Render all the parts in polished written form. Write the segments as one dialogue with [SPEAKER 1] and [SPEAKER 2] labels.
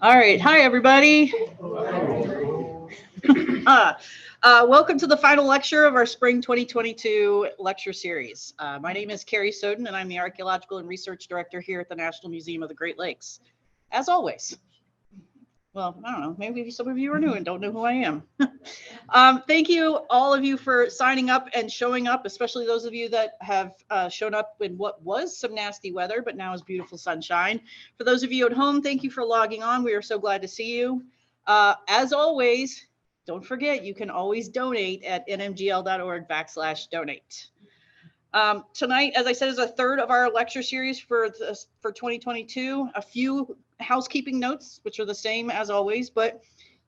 [SPEAKER 1] All right. Hi, everybody. Welcome to the final lecture of our Spring 2022 lecture series. My name is Carrie Soden, and I'm the Archaeological and Research Director here at the National Museum of the Great Lakes. As always. Well, I don't know, maybe some of you are new and don't know who I am. Thank you, all of you, for signing up and showing up, especially those of you that have shown up in what was some nasty weather, but now is beautiful sunshine. For those of you at home, thank you for logging on. We are so glad to see you. As always, don't forget, you can always donate at nmgl.org/donate. Tonight, as I said, is a third of our lecture series for 2022. A few housekeeping notes, which are the same as always, but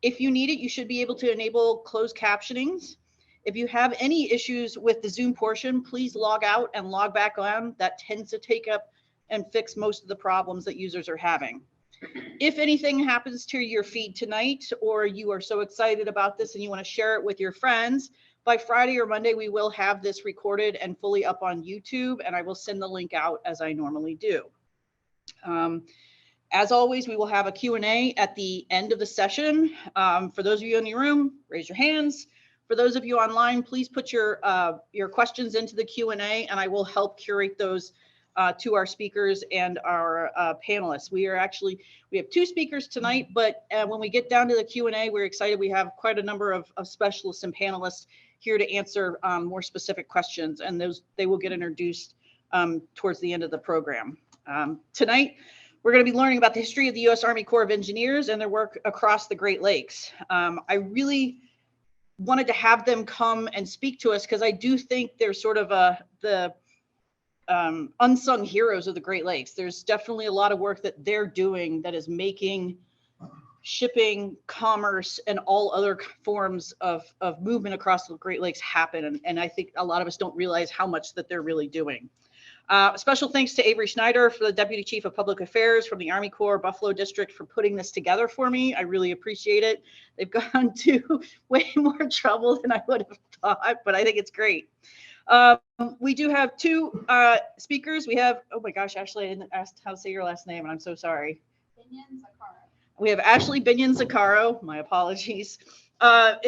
[SPEAKER 1] if you need it, you should be able to enable closed captionings. If you have any issues with the Zoom portion, please log out and log back on. That tends to take up and fix most of the problems that users are having. If anything happens to your feed tonight, or you are so excited about this and you want to share it with your friends, by Friday or Monday, we will have this recorded and fully up on YouTube, and I will send the link out as I normally do. As always, we will have a Q&A at the end of the session. For those of you in the room, raise your hands. For those of you online, please put your questions into the Q&A, and I will help curate those to our speakers and our panelists. We have two speakers tonight, but when we get down to the Q&A, we're excited. We have quite a number of specialists and panelists here to answer more specific questions, and they will get introduced towards the end of the program. Tonight, we're going to be learning about the history of the U.S. Army Corps of Engineers and their work across the Great Lakes. I really wanted to have them come and speak to us because I do think they're sort of the unsung heroes of the Great Lakes. There's definitely a lot of work that they're doing that is making shipping, commerce, and all other forms of movement across the Great Lakes happen. And I think a lot of us don't realize how much that they're really doing. Special thanks to Avery Schneider, for the Deputy Chief of Public Affairs from the Army Corps Buffalo District, for putting this together for me. I really appreciate it. They've gone to way more trouble than I would have thought, but I think it's great. We do have two speakers. We have, oh my gosh, Ashley, I didn't ask how to say your last name, and I'm so sorry. We have Ashley Binion-Zaccaro, my apologies.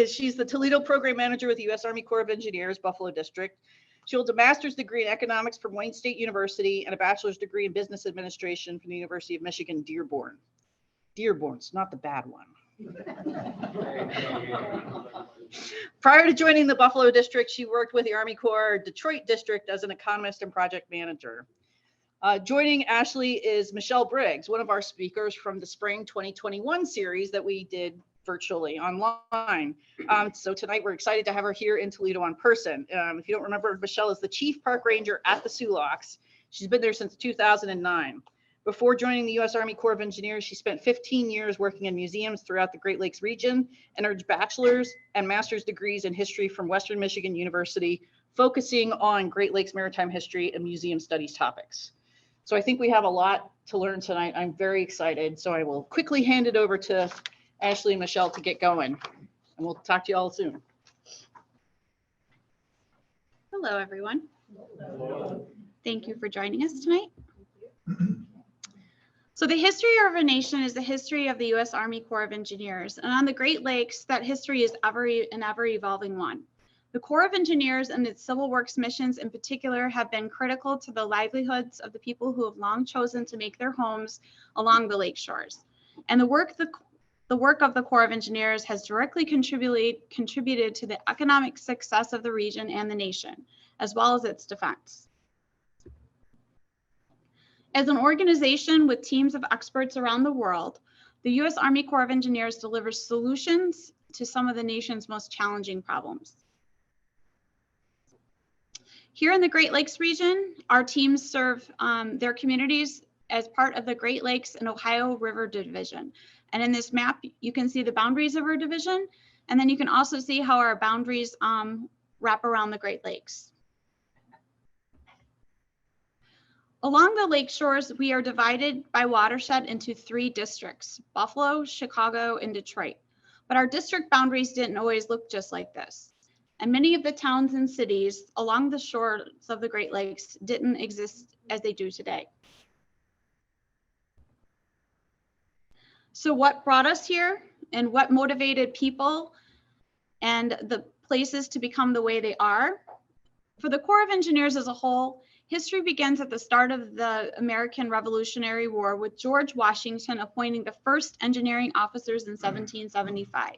[SPEAKER 1] She's the Toledo Program Manager with the U.S. Army Corps of Engineers, Buffalo District. She holds a master's degree in economics from Wayne State University and a bachelor's degree in business administration from the University of Michigan, Dearborn. Dearborn's not the bad one. Prior to joining the Buffalo District, she worked with the Army Corps Detroit District as an economist and project manager. Joining Ashley is Michelle Briggs, one of our speakers from the Spring 2021 series that we did virtually online. So tonight we're excited to have her here in Toledo in person. If you don't remember, Michelle is the Chief Park Ranger at the Sioux Locks. She's been there since 2009. Before joining the U.S. Army Corps of Engineers, she spent 15 years working in museums throughout the Great Lakes region and earned bachelor's and master's degrees in history from Western Michigan University, focusing on Great Lakes maritime history and museum studies topics. So I think we have a lot to learn tonight. I'm very excited. So I will quickly hand it over to Ashley and Michelle to get going, and we'll talk to you all soon.
[SPEAKER 2] Hello, everyone. Hello. Thank you for joining us tonight. So the history of our nation is the history of the U.S. Army Corps of Engineers, and on the Great Lakes, that history is an ever-evolving one. The Corps of Engineers and its civil works missions in particular have been critical to the livelihoods of the people who have long chosen to make their homes along the lake shores. And the work of the Corps of Engineers has directly contributed to the economic success of the region and the nation, as well as its defense. As an organization with teams of experts around the world, the U.S. Army Corps of Engineers delivers solutions to some of the nation's most challenging problems. Here in the Great Lakes region, our teams serve their communities as part of the Great Lakes and Ohio River Division. And in this map, you can see the boundaries of our division, and then you can also see how our boundaries wrap around the Great Lakes. Along the lake shores, we are divided by watershed into 3 districts: Buffalo, Chicago, and Detroit. But our district boundaries didn't always look just like this. And many of the towns and cities along the shores of the Great Lakes didn't exist as they do today. So what brought us here and what motivated people and the places to become the way they are? For the Corps of Engineers as a whole, history begins at the start of the American Revolutionary War with George Washington appointing the first engineering officers in 1775.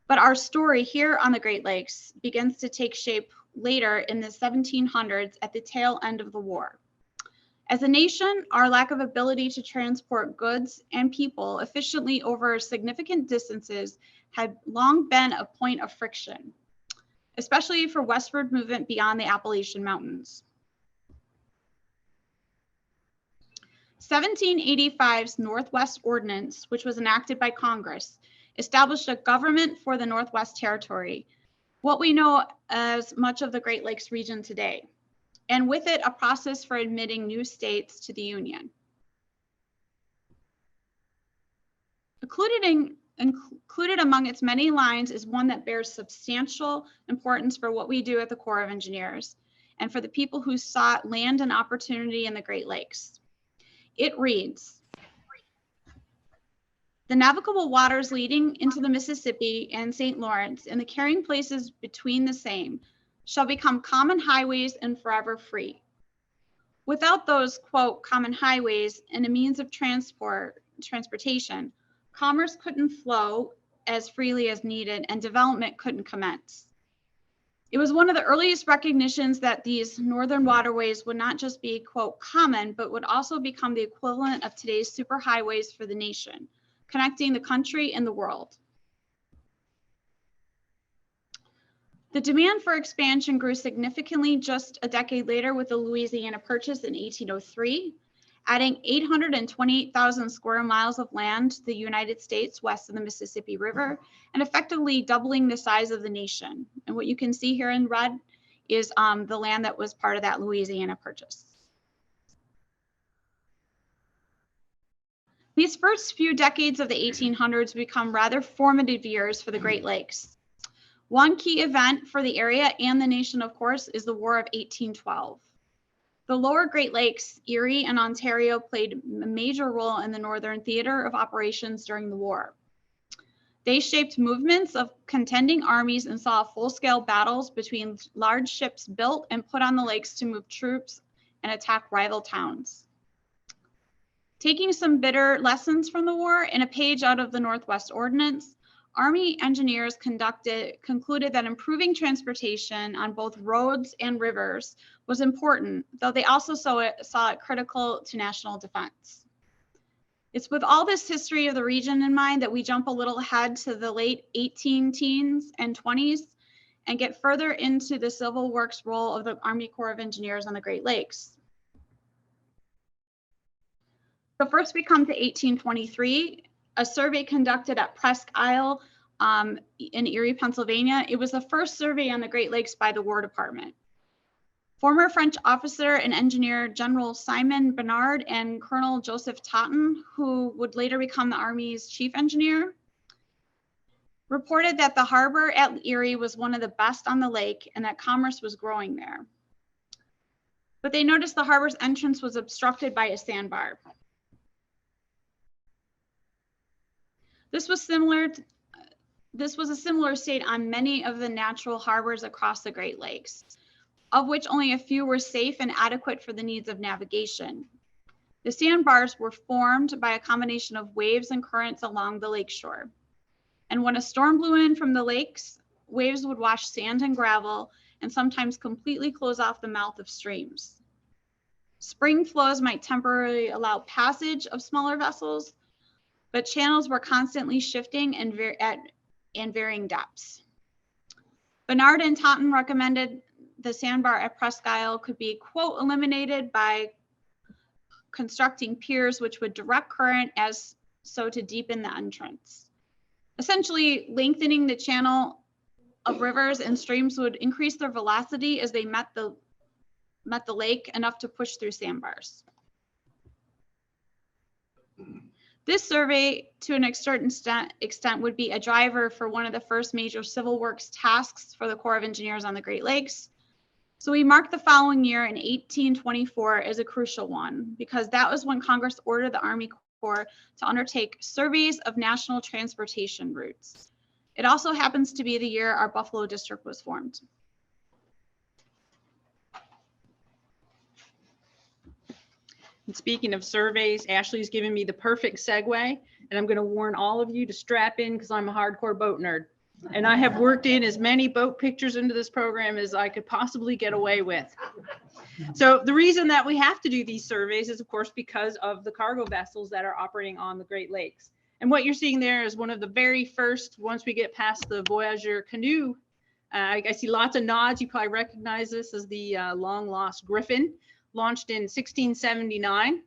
[SPEAKER 2] But our story here on the Great Lakes begins to take shape later in the 1700s at the tail end of the war. As a nation, our lack of ability to transport goods and people efficiently over significant distances had long been a point of friction, especially for westward movement beyond the Appalachian Mountains. 1785's Northwest Ordinance, which was enacted by Congress, established a government for the Northwest Territory, what we know as much of the Great Lakes region today, and with it, a process for admitting new states to the Union. Included among its many lines is one that bears substantial importance for what we do at the Corps of Engineers and for the people who sought land and opportunity in the Great Lakes. It reads, "The navigable waters leading into the Mississippi and St. Lawrence and the carrying places between the same shall become common highways and forever free. Without those, quote, common highways and a means of transportation, commerce couldn't flow as freely as needed and development couldn't commence." It was one of the earliest recognitions that these northern waterways would not just be, quote, common, but would also become the equivalent of today's superhighways for the nation, connecting the country and the world. The demand for expansion grew significantly just a decade later with the Louisiana Purchase in 1803, adding 828,000 square miles of land to the United States west of the Mississippi River, and effectively doubling the size of the nation. And what you can see here in red is the land that was part of that Louisiana Purchase. These first few decades of the 1800s become rather formative years for the Great Lakes. One key event for the area and the nation, of course, is the War of 1812. The lower Great Lakes, Erie and Ontario played a major role in the Northern theater of operations during the war. They shaped movements of contending armies and saw full-scale battles between large ships built and put on the lakes to move troops and attack rival towns. Taking some bitter lessons from the war and a page out of the Northwest Ordinance, Army engineers concluded that improving transportation on both roads and rivers was important, though they also saw it critical to national defense. It's with all this history of the region in mind that we jump a little ahead to the late 18 teens and 20s and get further into the civil works role of the Army Corps of Engineers on the Great Lakes. So first we come to 1823, a survey conducted at Presque Isle in Erie, Pennsylvania. It was the first survey on the Great Lakes by the War Department. Former French officer and engineer General Simon Bernard and Colonel Joseph Totten, who would later become the Army's chief engineer, reported that the harbor at Erie was one of the best on the lake and that commerce was growing there. But they noticed the harbor's entrance was obstructed by a sandbar. This was a similar state on many of the natural harbors across the Great Lakes, of which only a few were safe and adequate for the needs of navigation. The sandbars were formed by a combination of waves and currents along the lakeshore. And when a storm blew in from the lakes, waves would wash sand and gravel and sometimes completely close off the mouth of streams. Spring flows might temporarily allow passage of smaller vessels, but channels were constantly shifting and varying depths. Bernard and Totten recommended the sandbar at Presque Isle could be, quote, eliminated by constructing piers which would direct current as so to deepen the entrance. Essentially, lengthening the channel of rivers and streams would increase their velocity as they met the lake enough to push through sandbars. This survey, to an extent, would be a driver for one of the first major civil works tasks for the Corps of Engineers on the Great Lakes. So we mark the following year in 1824 as a crucial one, because that was when Congress ordered the Army Corps to undertake surveys of national transportation routes. It also happens to be the year our Buffalo District was formed.
[SPEAKER 3] And speaking of surveys, Ashley's giving me the perfect segue, and I'm going to warn all of you to strap in because I'm a hardcore boat nerd. And I have worked in as many boat pictures into this program as I could possibly get away with. So the reason that we have to do these surveys is, of course, because of the cargo vessels that are operating on the Great Lakes. And what you're seeing there is one of the very first, once we get past the Voyageur canoe, I see lots of nods. You probably recognize this as the long lost Griffin, launched in 1679.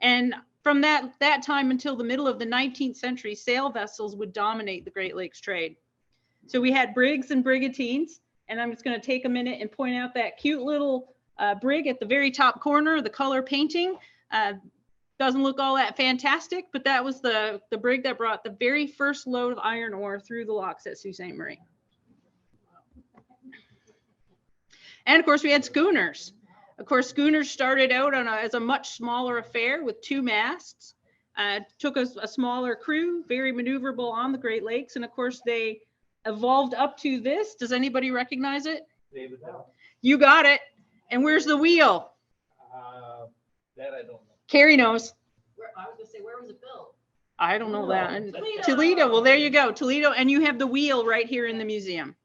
[SPEAKER 3] And from that time until the middle of the 19th century, sail vessels would dominate the Great Lakes trade. So we had brigs and brigantines, and I'm just going to take a minute and point out that cute little brig at the very top corner, the color painting. Doesn't look all that fantastic, but that was the brig that brought the very first load of iron ore through the locks at Sault Ste. Marie. And of course, we had schooners. Of course, schooners started out as a much smaller affair with 2 masts. Took a smaller crew, very maneuverable on the Great Lakes. And of course, they evolved up to this. Does anybody recognize it?
[SPEAKER 4] David Howe.
[SPEAKER 3] You got it. And where's the wheel?
[SPEAKER 4] That I don't know.
[SPEAKER 3] Carrie knows.
[SPEAKER 1] I was gonna say, where was it built?
[SPEAKER 3] I don't know that. And
[SPEAKER 1] Toledo.
[SPEAKER 3] Toledo. Well, there you go. Toledo. And you have the wheel right here in the museum.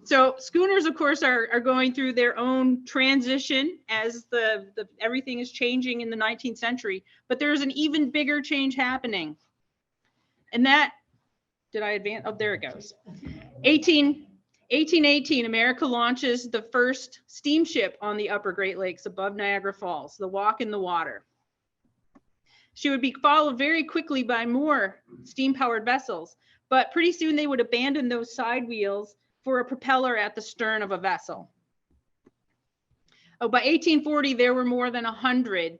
[SPEAKER 3] So schooners, of course, are going through their own transition as the everything is changing in the 19th century. But there's an even bigger change happening. And that, did I advance? Oh, there it goes. 1818, America launches the first steamship on the upper Great Lakes above Niagara Falls, the Walk in the Water. She would be followed very quickly by more steam-powered vessels, but pretty soon they would abandon those side wheels for a propeller at the stern of a vessel. Oh, by 1840, there were more than 100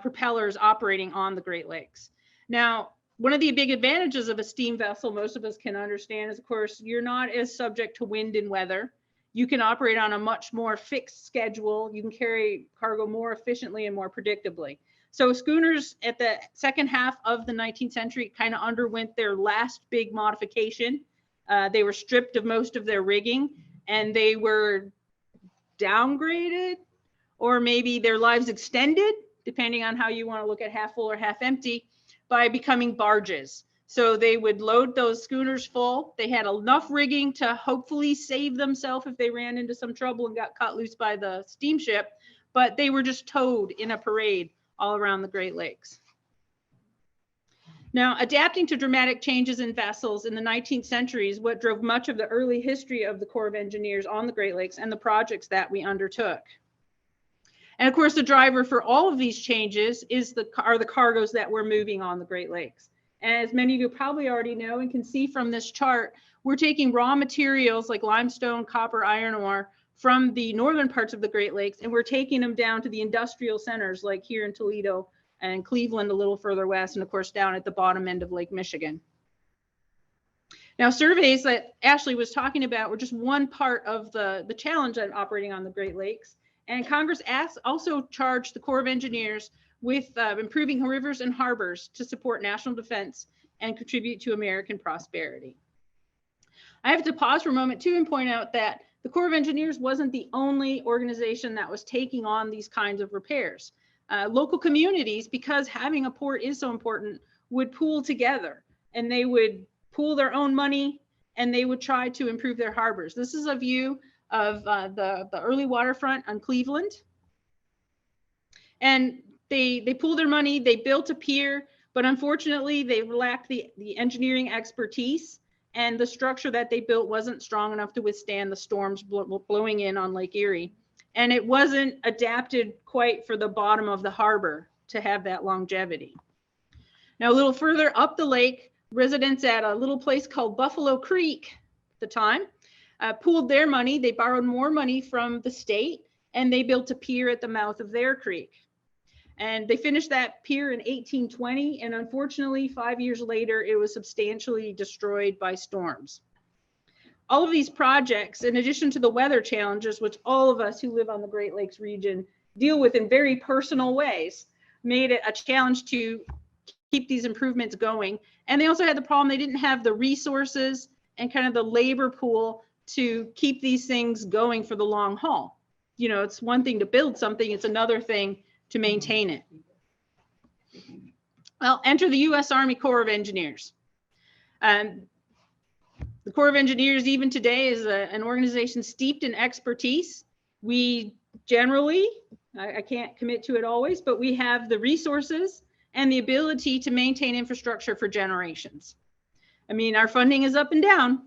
[SPEAKER 3] propellers operating on the Great Lakes. Now, one of the big advantages of a steam vessel, most of us can understand, is, of course, you're not as subject to wind and weather. You can operate on a much more fixed schedule. You can carry cargo more efficiently and more predictably. So schooners at the second half of the 19th century kind of underwent their last big modification. They were stripped of most of their rigging, and they were downgraded, or maybe their lives extended, depending on how you want to look at half full or half empty, by becoming barges. So they would load those schooners full. They had enough rigging to hopefully save themselves if they ran into some trouble and got cut loose by the steamship, but they were just towed in a parade all around the Great Lakes. Now, adapting to dramatic changes in vessels in the 19th century is what drove much of the early history of the Corps of Engineers on the Great Lakes and the projects that we undertook. And of course, the driver for all of these changes are the cargoes that we're moving on the Great Lakes. And as many of you probably already know and can see from this chart, we're taking raw materials like limestone, copper, iron ore from the northern parts of the Great Lakes, and we're taking them down to the industrial centers like here in Toledo and Cleveland a little further west, and of course down at the bottom end of Lake Michigan. Now, surveys that Ashley was talking about were just one part of the challenge on operating on the Great Lakes. And Congress also charged the Corps of Engineers with improving rivers and harbors to support national defense and contribute to American prosperity. I have to pause for a moment too and point out that the Corps of Engineers wasn't the only organization that was taking on these kinds of repairs. Local communities, because having a port is so important, would pool together, and they would pool their own money, and they would try to improve their harbors. This is a view of the early waterfront on Cleveland. And they pooled their money, they built a pier, but unfortunately they lacked the engineering expertise, and the structure that they built wasn't strong enough to withstand the storms blowing in on Lake Erie. And it wasn't adapted quite for the bottom of the harbor to have that longevity. Now, a little further up the lake, residents at a little place called Buffalo Creek at the time pooled their money. They borrowed more money from the state, and they built a pier at the mouth of their creek. And they finished that pier in 1820, and unfortunately, 5 years later, it was substantially destroyed by storms. All of these projects, in addition to the weather challenges, which all of us who live on the Great Lakes region deal with in very personal ways, made it a challenge to keep these improvements going. And they also had the problem they didn't have the resources and kind of the labor pool to keep these things going for the long haul. You know, it's one thing to build something, it's another thing to maintain it. Well, enter the U.S. Army Corps of Engineers. The Corps of Engineers, even today, is an organization steeped in expertise. We generally, I can't commit to it always, but we have the resources and the ability to maintain infrastructure for generations. I mean, our funding is up and down,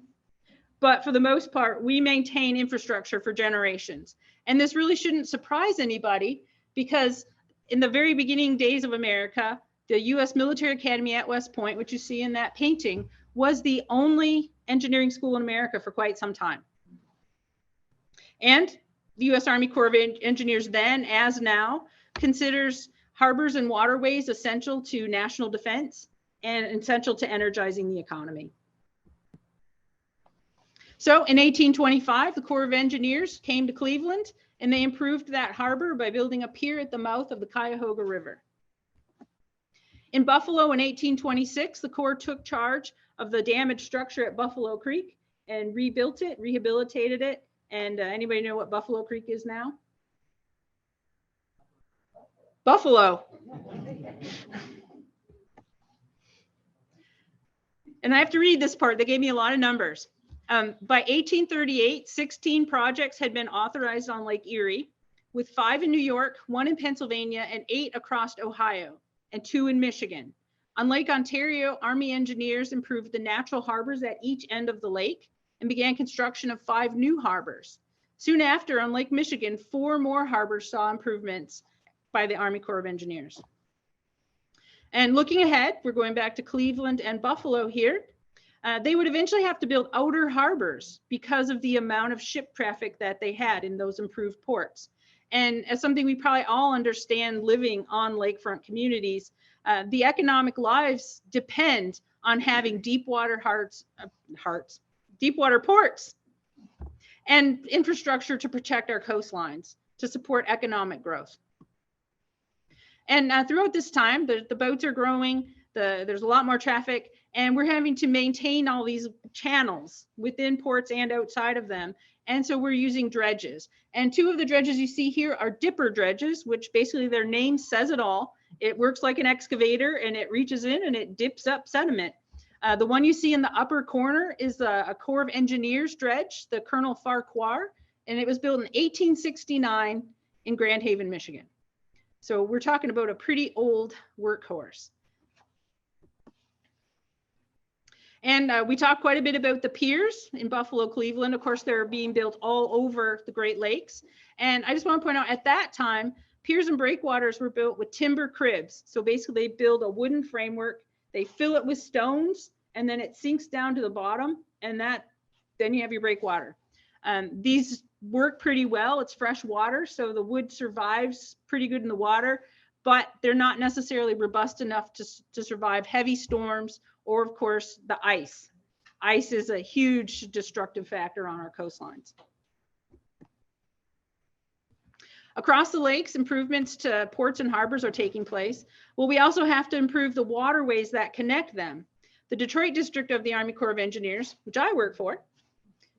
[SPEAKER 3] but for the most part, we maintain infrastructure for generations. And this really shouldn't surprise anybody, because in the very beginning days of America, the U.S. Military Academy at West Point, which you see in that painting, was the only engineering school in America for quite some time. And the U.S. Army Corps of Engineers then, as now, considers harbors and waterways essential to national defense and essential to energizing the economy. So in 1825, the Corps of Engineers came to Cleveland, and they improved that harbor by building a pier at the mouth of the Cuyahoga River. In Buffalo in 1826, the Corps took charge of the damaged structure at Buffalo Creek and rebuilt it, rehabilitated it. And anybody know what Buffalo Creek is now? Buffalo. And I have to read this part. They gave me a lot of numbers. By 1838, 16 projects had been authorized on Lake Erie, with 5 in New York, 1 in Pennsylvania, and 8 across Ohio, and 2 in Michigan. On Lake Ontario, Army engineers improved the natural harbors at each end of the lake and began construction of 5 new harbors. Soon after, on Lake Michigan, 4 more harbors saw improvements by the Army Corps of Engineers. And looking ahead, we're going back to Cleveland and Buffalo here. They would eventually have to build outer harbors because of the amount of ship traffic that they had in those improved ports. And as something we probably all understand living on lakefront communities, the economic lives depend on having deep water ports and infrastructure to protect our coastlines, to support economic growth. And throughout this time, the boats are growing, there's a lot more traffic, and we're having to maintain all these channels within ports and outside of them. And so we're using dredges. And 2 of the dredges you see here are dipper dredges, which basically their name says it all. It works like an excavator, and it reaches in and it dips up sediment. The one you see in the upper corner is a Corps of Engineers dredge, the Colonel Farquhar, and it was built in 1869 in Grand Haven, Michigan. So we're talking about a pretty old workhorse. And we talked quite a bit about the piers in Buffalo, Cleveland. Of course, they're being built all over the Great Lakes. And I just want to point out, at that time, piers and breakwaters were built with timber cribs. So basically, they build a wooden framework, they fill it with stones, and then it sinks down to the bottom, and then you have your breakwater. These work pretty well. It's fresh water, so the wood survives pretty good in the water, but they're not necessarily robust enough to survive heavy storms, or of course the ice. Ice is a huge destructive factor on our coastlines. Across the lakes, improvements to ports and harbors are taking place. Well, we also have to improve the waterways that connect them. The Detroit district of the Army Corps of Engineers, which I work for,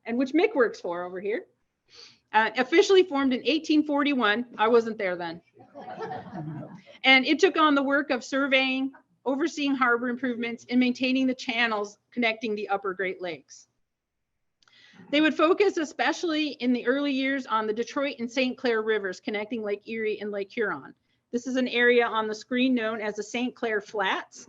[SPEAKER 3] and which Mick works for over here, officially formed in 1841. I wasn't there then. And it took on the work of surveying, overseeing harbor improvements, and maintaining the channels connecting the upper Great Lakes. They would focus especially in the early years on the Detroit and St. Clair rivers connecting Lake Erie and Lake Huron. This is an area on the screen known as the St. Clair Flats.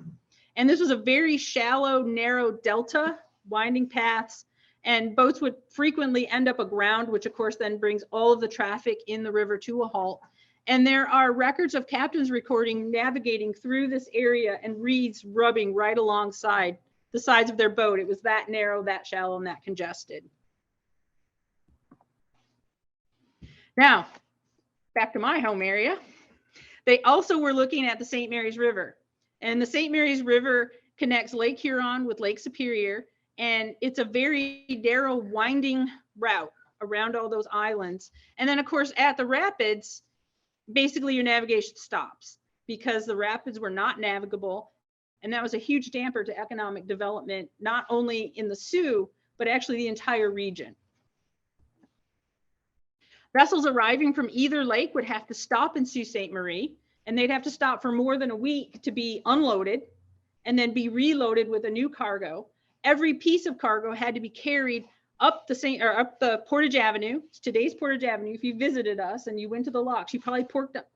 [SPEAKER 3] And this was a very shallow, narrow delta, winding paths, and boats would frequently end up aground, which of course then brings all of the traffic in the river to a halt. And there are records of captains recording navigating through this area and reeds rubbing right alongside the sides of their boat. It was that narrow, that shallow, and that congested. Now, back to my home area. They also were looking at the St. Mary's River. And the St. Mary's River connects Lake Huron with Lake Superior. And it's a very narrow, winding route around all those islands. And then, of course, at the rapids, basically your navigation stops because the rapids were not navigable And that was a huge damper to economic development, not only in the Sioux, but actually the entire region. Vessels arriving from either lake would have to stop in Sault Ste. Marie, and they'd have to stop for more than a week to be unloaded and then be reloaded with a new cargo. Every piece of cargo had to be carried up the Portage Avenue, today's Portage Avenue. If you visited us and you went to the locks, you probably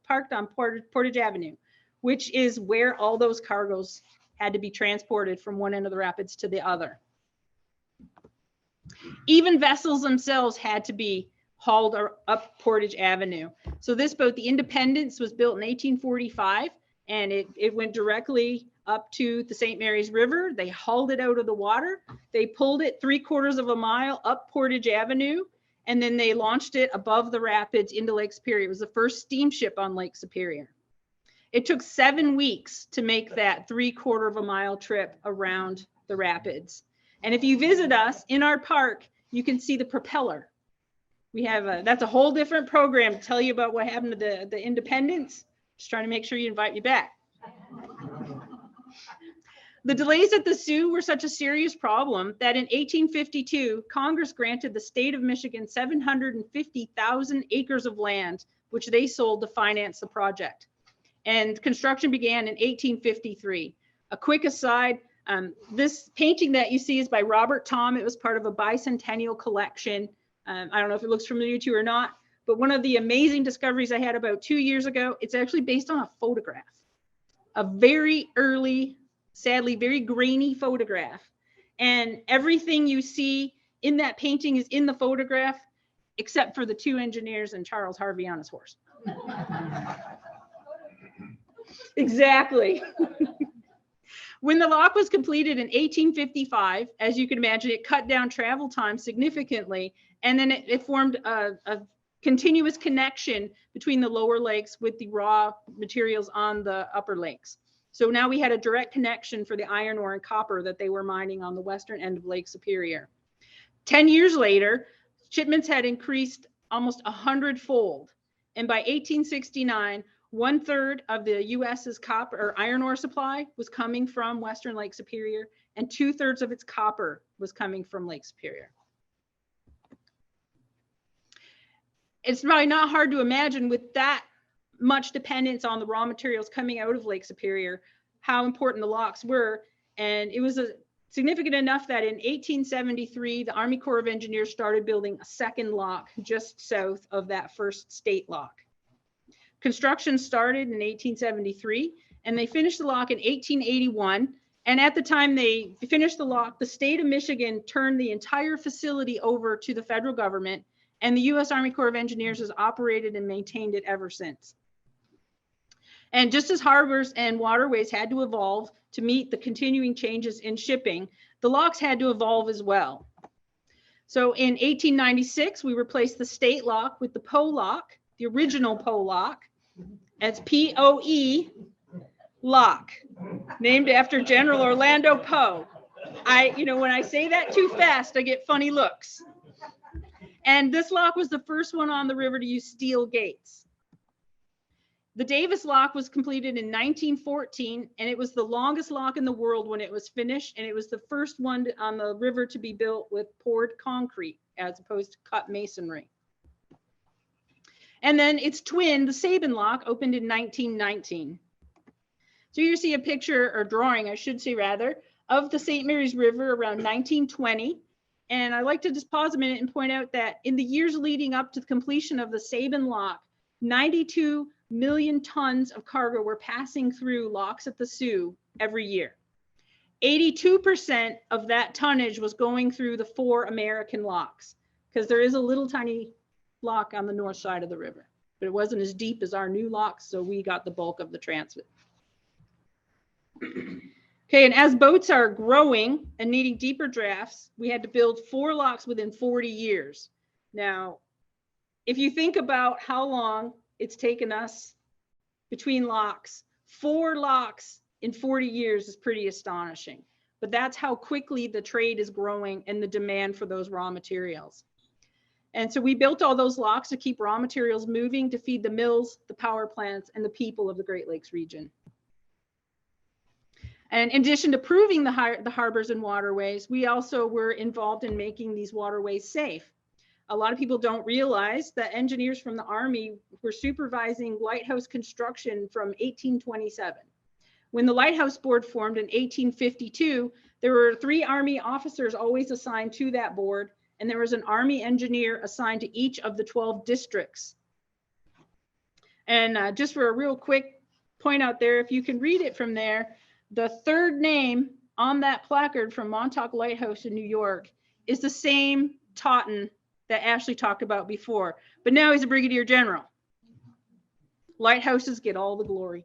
[SPEAKER 3] parked on Portage Avenue, which is where all those cargoes had to be transported from one end of the rapids to the other. Even vessels themselves had to be hauled up Portage Avenue. So this boat, the Independence, was built in 1845, and it went directly up to the St. Mary's River. They hauled it out of the water. They pulled it 3/4 of a mile up Portage Avenue, and then they launched it above the rapids into Lake Superior. It was the first steamship on Lake Superior. It took 7 weeks to make that 3/4 of a mile trip around the rapids. And if you visit us in our park, you can see the propeller. We have that's a whole different program to tell you about what happened to the Independence. Just trying to make sure you invite me back. The delays at the Sioux were such a serious problem that in 1852, Congress granted the state of Michigan 750,000 acres of land, which they sold to finance the project. And construction began in 1853. A quick aside, this painting that you see is by Robert Thom. It was part of a bicentennial collection. I don't know if it looks familiar to you or not, but one of the amazing discoveries I had about 2 years ago, it's actually based on a photograph, a very early, sadly, very grainy photograph. And everything you see in that painting is in the photograph, except for the 2 engineers and Charles Harvey on his horse. Exactly. When the lock was completed in 1855, as you can imagine, it cut down travel time significantly, and then it formed a continuous connection between the lower lakes with the raw materials on the upper lakes. So now we had a direct connection for the iron ore and copper that they were mining on the western end of Lake Superior. 10 years later, shipments had increased almost 100-fold, and by 1869, 1/3 of the US's copper or iron ore supply was coming from Western Lake Superior, and 2/3 of its copper was coming from Lake Superior. It's probably not hard to imagine, with that much dependence on the raw materials coming out of Lake Superior, how important the locks were. And it was significant enough that in 1873, the Army Corps of Engineers started building a second lock just south of that first state lock. Construction started in 1873, and they finished the lock in 1881. And at the time they finished the lock, the state of Michigan turned the entire facility over to the federal government, and the U.S. Army Corps of Engineers has operated and maintained it ever since. And just as harbors and waterways had to evolve to meet the continuing changes in shipping, the locks had to evolve as well. So in 1896, we replaced the state lock with the Poe lock, the original Poe lock. It's P-O-E lock, named after General Orlando Poe. When I say that too fast, I get funny looks. And this lock was the first one on the river to use steel gates. The Davis lock was completed in 1914, and it was the longest lock in the world when it was finished, and it was the first one on the river to be built with poured concrete as opposed to cut masonry. And then its twin, the Sabin lock, opened in 1919. So you see a picture, or drawing, I should say rather, of the St. Mary's River around 1920. And I'd like to just pause a minute and point out that in the years leading up to the completion of the Sabin lock, 92 million tons of cargo were passing through locks at the Sioux every year. 82% of that tonnage was going through the 4 American locks, because there is a little tiny lock on the north side of the river, but it wasn't as deep as our new locks, so we got the bulk of the transit. Okay, and as boats are growing and needing deeper drafts, we had to build 4 locks within 40 years. Now, if you think about how long it's taken us between locks, 4 locks in 40 years is pretty astonishing, but that's how quickly the trade is growing and the demand for those raw materials. And so we built all those locks to keep raw materials moving to feed the mills, the power plants, and the people of the Great Lakes region. And in addition to proving the harbors and waterways, we also were involved in making these waterways safe. A lot of people don't realize that engineers from the Army were supervising lighthouse construction from 1827. When the Lighthouse Board formed in 1852, there were 3 Army officers always assigned to that board, and there was an Army engineer assigned to each of the 12 districts. And just for a real quick point out there, if you can read it from there, the 3rd name on that placard from Montauk Lighthouse in New York is the same Totten that Ashley talked about before, but now he's a brigadier general. Lighthouses get all the glory.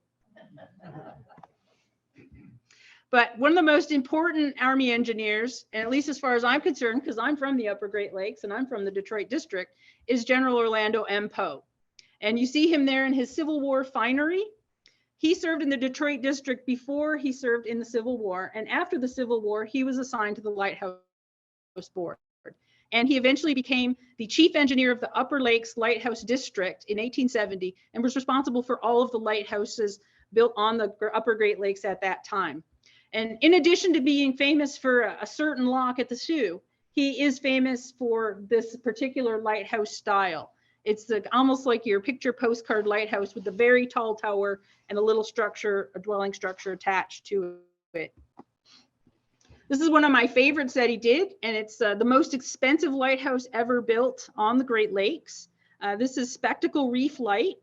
[SPEAKER 3] But one of the most important Army engineers, and at least as far as I'm concerned, because I'm from the Upper Great Lakes and I'm from the Detroit district, is General Orlando M Poe. And you see him there in his Civil War finery. He served in the Detroit district before he served in the Civil War. And after the Civil War, he was assigned to the Lighthouse Board. And he eventually became the chief engineer of the Upper Lakes Lighthouse District in 1870 and was responsible for all of the lighthouses built on the Upper Great Lakes at that time. And in addition to being famous for a certain lock at the Sioux, he is famous for this particular lighthouse style. It's almost like your picture postcard lighthouse with a very tall tower and a little structure, a dwelling structure attached to it. This is one of my favorites that he did, and it's the most expensive lighthouse ever built on the Great Lakes. This is Spectacle Reef Light.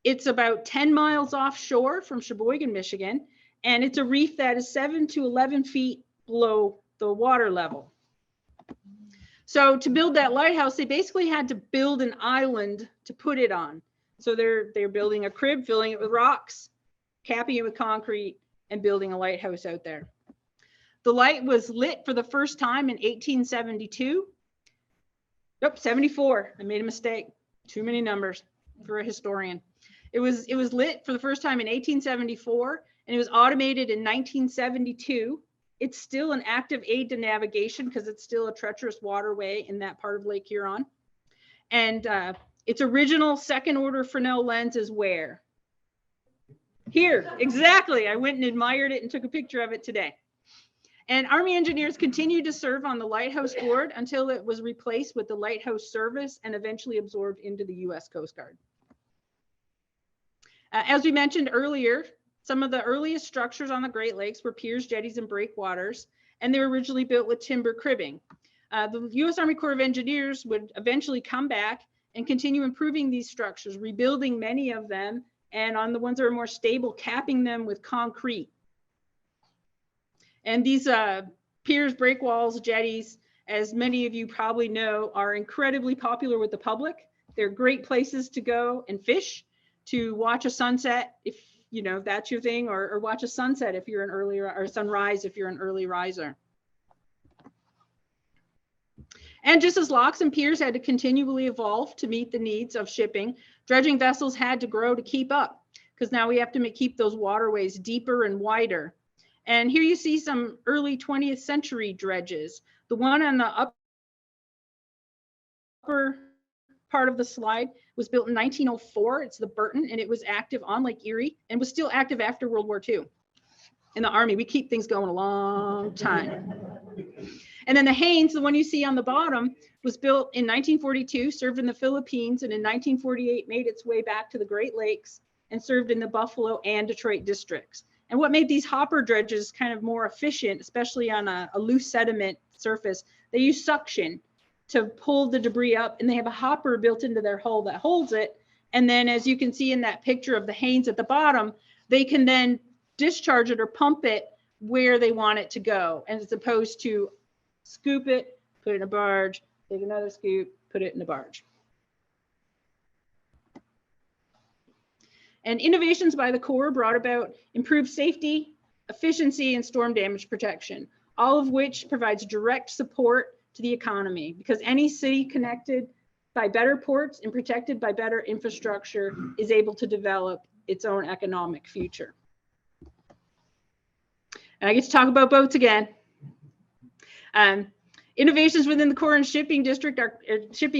[SPEAKER 3] It's about 10 miles offshore from Sheboygan, Michigan, and it's a reef that is 7 to 11 feet below the water level. So to build that lighthouse, they basically had to build an island to put it on. So they're building a crib, filling it with rocks, capping it with concrete, and building a lighthouse out there. The light was lit for the first time in 1872. Nope, 74. I made a mistake. Too many numbers for a historian. It was lit for the first time in 1874, and it was automated in 1972. It's still an active aid to navigation because it's still a treacherous waterway in that part of Lake Huron. And its original second order Fresnel lens is where? Here, exactly. I went and admired it and took a picture of it today. And Army engineers continued to serve on the Lighthouse Board until it was replaced with the Lighthouse Service and eventually absorbed into the U.S. Coast Guard. As we mentioned earlier, some of the earliest structures on the Great Lakes were piers, jetties, and breakwaters, and they were originally built with timber cribbing. The U.S. Army Corps of Engineers would eventually come back and continue improving these structures, rebuilding many of them, and on the ones that are more stable, capping them with concrete. And these piers, breakwalls, jetties, as many of you probably know, are incredibly popular with the public. They're great places to go and fish, to watch a sunset if you know that's your thing, or watch a sunset if you're an early, or sunrise if you're an early riser. And just as locks and piers had to continually evolve to meet the needs of shipping, dredging vessels had to grow to keep up, because now we have to keep those waterways deeper and wider. And here you see some early 20th century dredges. The one on the upper part of the slide was built in 1904. It's the Burton, and it was active on Lake Erie and was still active after World War II. In the Army, we keep things going a long time. And then the Haynes, the one you see on the bottom, was built in 1942, served in the Philippines, and in 1948 made its way back to the Great Lakes and served in the Buffalo and Detroit districts. And what made these hopper dredges kind of more efficient, especially on a loose sediment surface, they use suction to pull the debris up, and they have a hopper built into their hull that holds it. And then as you can see in that picture of the Haynes at the bottom, they can then discharge it or pump it where they want it to go, as opposed to scoop it, put it in a barge, take another scoop, put it in a barge. And innovations by the Corps brought about improved safety, efficiency, and storm damage protection, all of which provides direct support to the economy, because any city connected by better ports and protected by better infrastructure is able to develop its own economic future. And I get to talk about boats again. Innovations within the Corps and shipping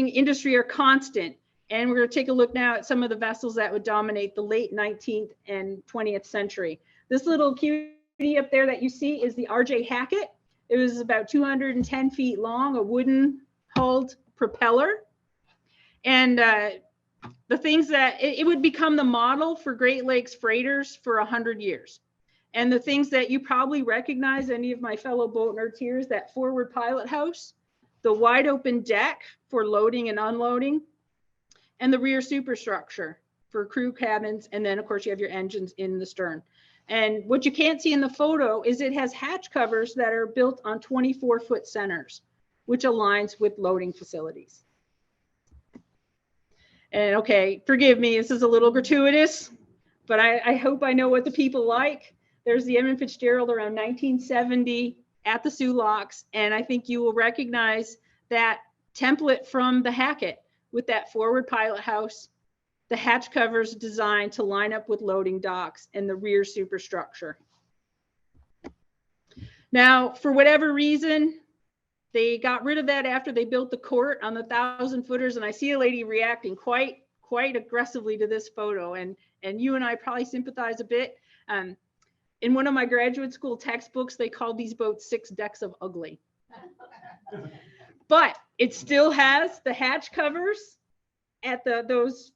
[SPEAKER 3] industry are constant. And we're going to take a look now at some of the vessels that would dominate the late 19th and 20th century. This little cutie up there that you see is the RJ Hackett. It was about 210 feet long, a wooden hulled propeller. And the things that it would become the model for Great Lakes freighters for 100 years. And the things that you probably recognize, any of my fellow boat nerds here, is that forward pilot house, the wide open deck for loading and unloading, and the rear superstructure for crew cabins. And then of course you have your engines in the stern. And what you can't see in the photo is it has hatch covers that are built on 24-foot centers, which aligns with loading facilities. And okay, forgive me, this is a little gratuitous, but I hope I know what the people like. There's the Edmund Fitzgerald around 1970 at the Soo Locks, and I think you will recognize that template from the Hackett with that forward pilot house, the hatch covers designed to line up with loading docks, and the rear superstructure. Now, for whatever reason, they got rid of that after they built the court on the 1,000-footers, and I see a lady reacting quite aggressively to this photo, and you and I probably sympathize a bit. In one of my graduate school textbooks, they called these boats 6 decks of ugly. But it still has the hatch covers at those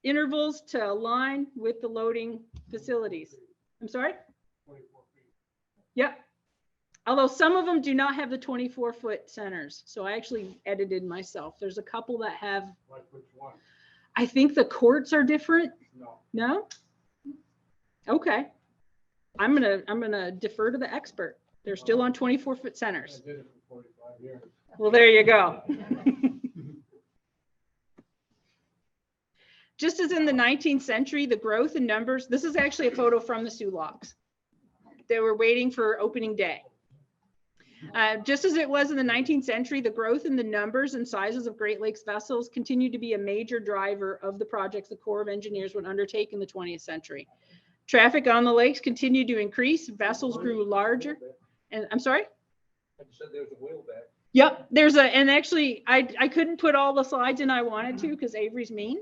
[SPEAKER 3] intervals to align with the loading facilities. I'm sorry?
[SPEAKER 4] 24 feet.
[SPEAKER 3] Yep. Although some of them do not have the 24-foot centers. So I actually edited myself. There's a couple that have.
[SPEAKER 4] Like which one?
[SPEAKER 3] I think the courts are different.
[SPEAKER 4] No.
[SPEAKER 3] No? Okay. I'm gonna defer to the expert. They're still on 24-foot centers.
[SPEAKER 4] I did it for 45 years.
[SPEAKER 3] Well, there you go. Just as in the 19th century, the growth in numbers, this is actually a photo from the Sioux Locks. They were waiting for opening day. Just as it was in the 19th century, the growth in the numbers and sizes of Great Lakes vessels continued to be a major driver of the projects the Corps of Engineers would undertake in the 20th century. Traffic on the lakes continued to increase, vessels grew larger, and I'm sorry?
[SPEAKER 4] I said there's a wheelback.
[SPEAKER 3] Yep, and actually I couldn't put all the slides in I wanted to because Avery's mean.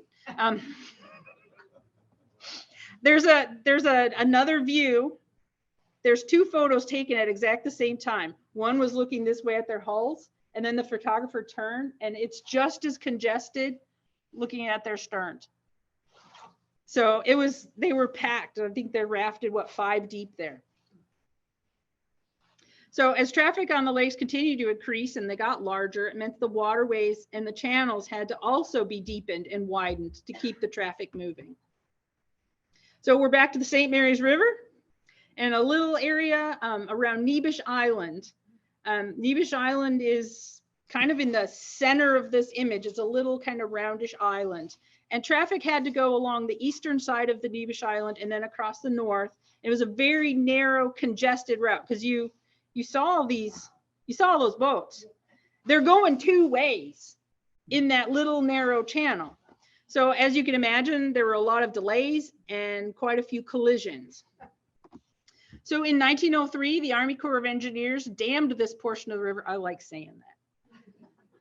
[SPEAKER 3] There's another view. There's 2 photos taken at exact the same time. One was looking this way at their hulls, and then the photographer turned, and it's just as congested looking at their sterns. So they were packed. I think they're rafted, 5 deep there. So as traffic on the lakes continued to increase and they got larger, it meant the waterways and the channels had to also be deepened and widened to keep the traffic moving. So we're back to the St. Mary's River and a little area around Niles Island. Niles Island is kind of in the center of this image. It's a little kind of roundish island. And traffic had to go along the eastern side of the Niles Island and then across the north. It was a very narrow, congested route because you saw those boats. They're going 2 ways in that little narrow channel. So as you can imagine, there were a lot of delays and quite a few collisions. So in 1903, the Army Corps of Engineers dammed this portion of the river. I like saying that.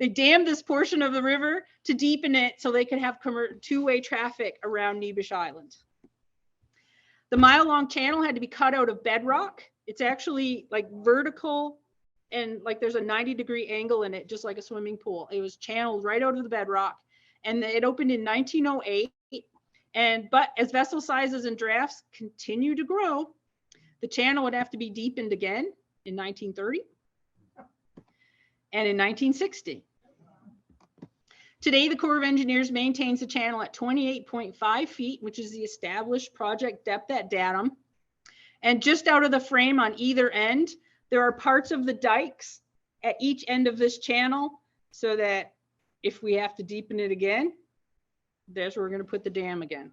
[SPEAKER 3] They dammed this portion of the river to deepen it so they could have 2-way traffic around Niles Island. The mile-long channel had to be cut out of bedrock. It's actually like vertical and like there's a 90-degree angle in it, just like a swimming pool. It was channeled right out of the bedrock, and it opened in 1908. But as vessel sizes and drafts continue to grow, the channel would have to be deepened again in 1930 and in 1960. Today, the Corps of Engineers maintains the channel at 28.5 feet, which is the established project depth at datum. And just out of the frame on either end, there are parts of the dikes at each end of this channel so that if we have to deepen it again, there's where we're going to put the dam again.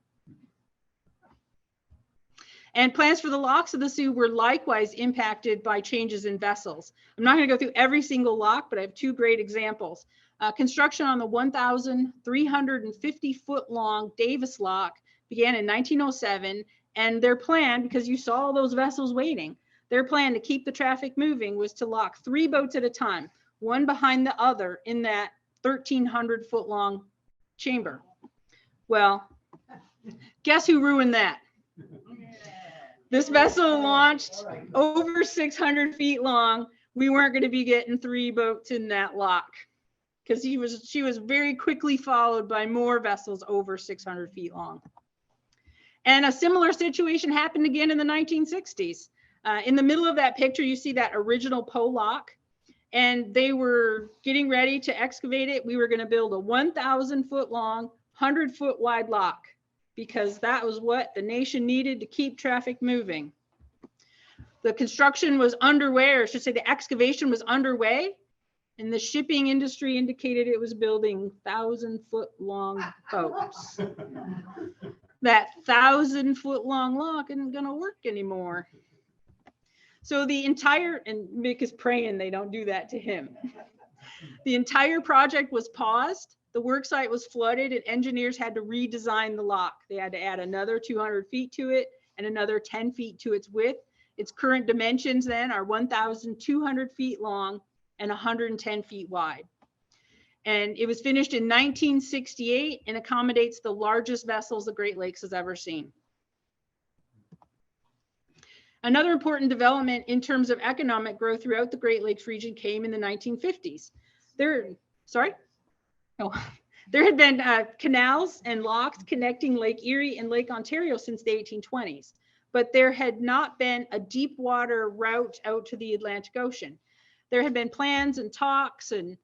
[SPEAKER 3] And plans for the locks of the Sioux were likewise impacted by changes in vessels. I'm not going to go through every single lock, but I have 2 great examples. Construction on the 1,350-foot long Davis lock began in 1907, and their plan, because you saw all those vessels waiting, their plan to keep the traffic moving was to lock 3 boats at a time, one behind the other in that 1,300-foot long chamber. Well, guess who ruined that? This vessel launched over 600 feet long. We weren't going to be getting 3 boats in that lock because she was very quickly followed by more vessels over 600 feet long. And a similar situation happened again in the 1960s. In the middle of that picture, you see that original Poe lock, and they were getting ready to excavate it. We were going to build a 1,000 foot long, 100-foot wide lock because that was what the nation needed to keep traffic moving. The construction was underway, or I should say the excavation was underway, and the shipping industry indicated it was building 1,000-foot long boats. That 1,000-foot long lock isn't going to work anymore. So the entire, and Mick is praying they don't do that to him. The entire project was paused. The work site was flooded and engineers had to redesign the lock. They had to add another 200 feet to it and another 10 feet to its width. Its current dimensions then are 1,200 feet long and 110 feet wide. And it was finished in 1968 and accommodates the largest vessels the Great Lakes has ever seen. Another important development in terms of economic growth throughout the Great Lakes region came in the 1950s. There had been canals and locks connecting Lake Erie and Lake Ontario since the 1820s, but there had not been a deep water route out to the Atlantic Ocean. There had been plans and talks and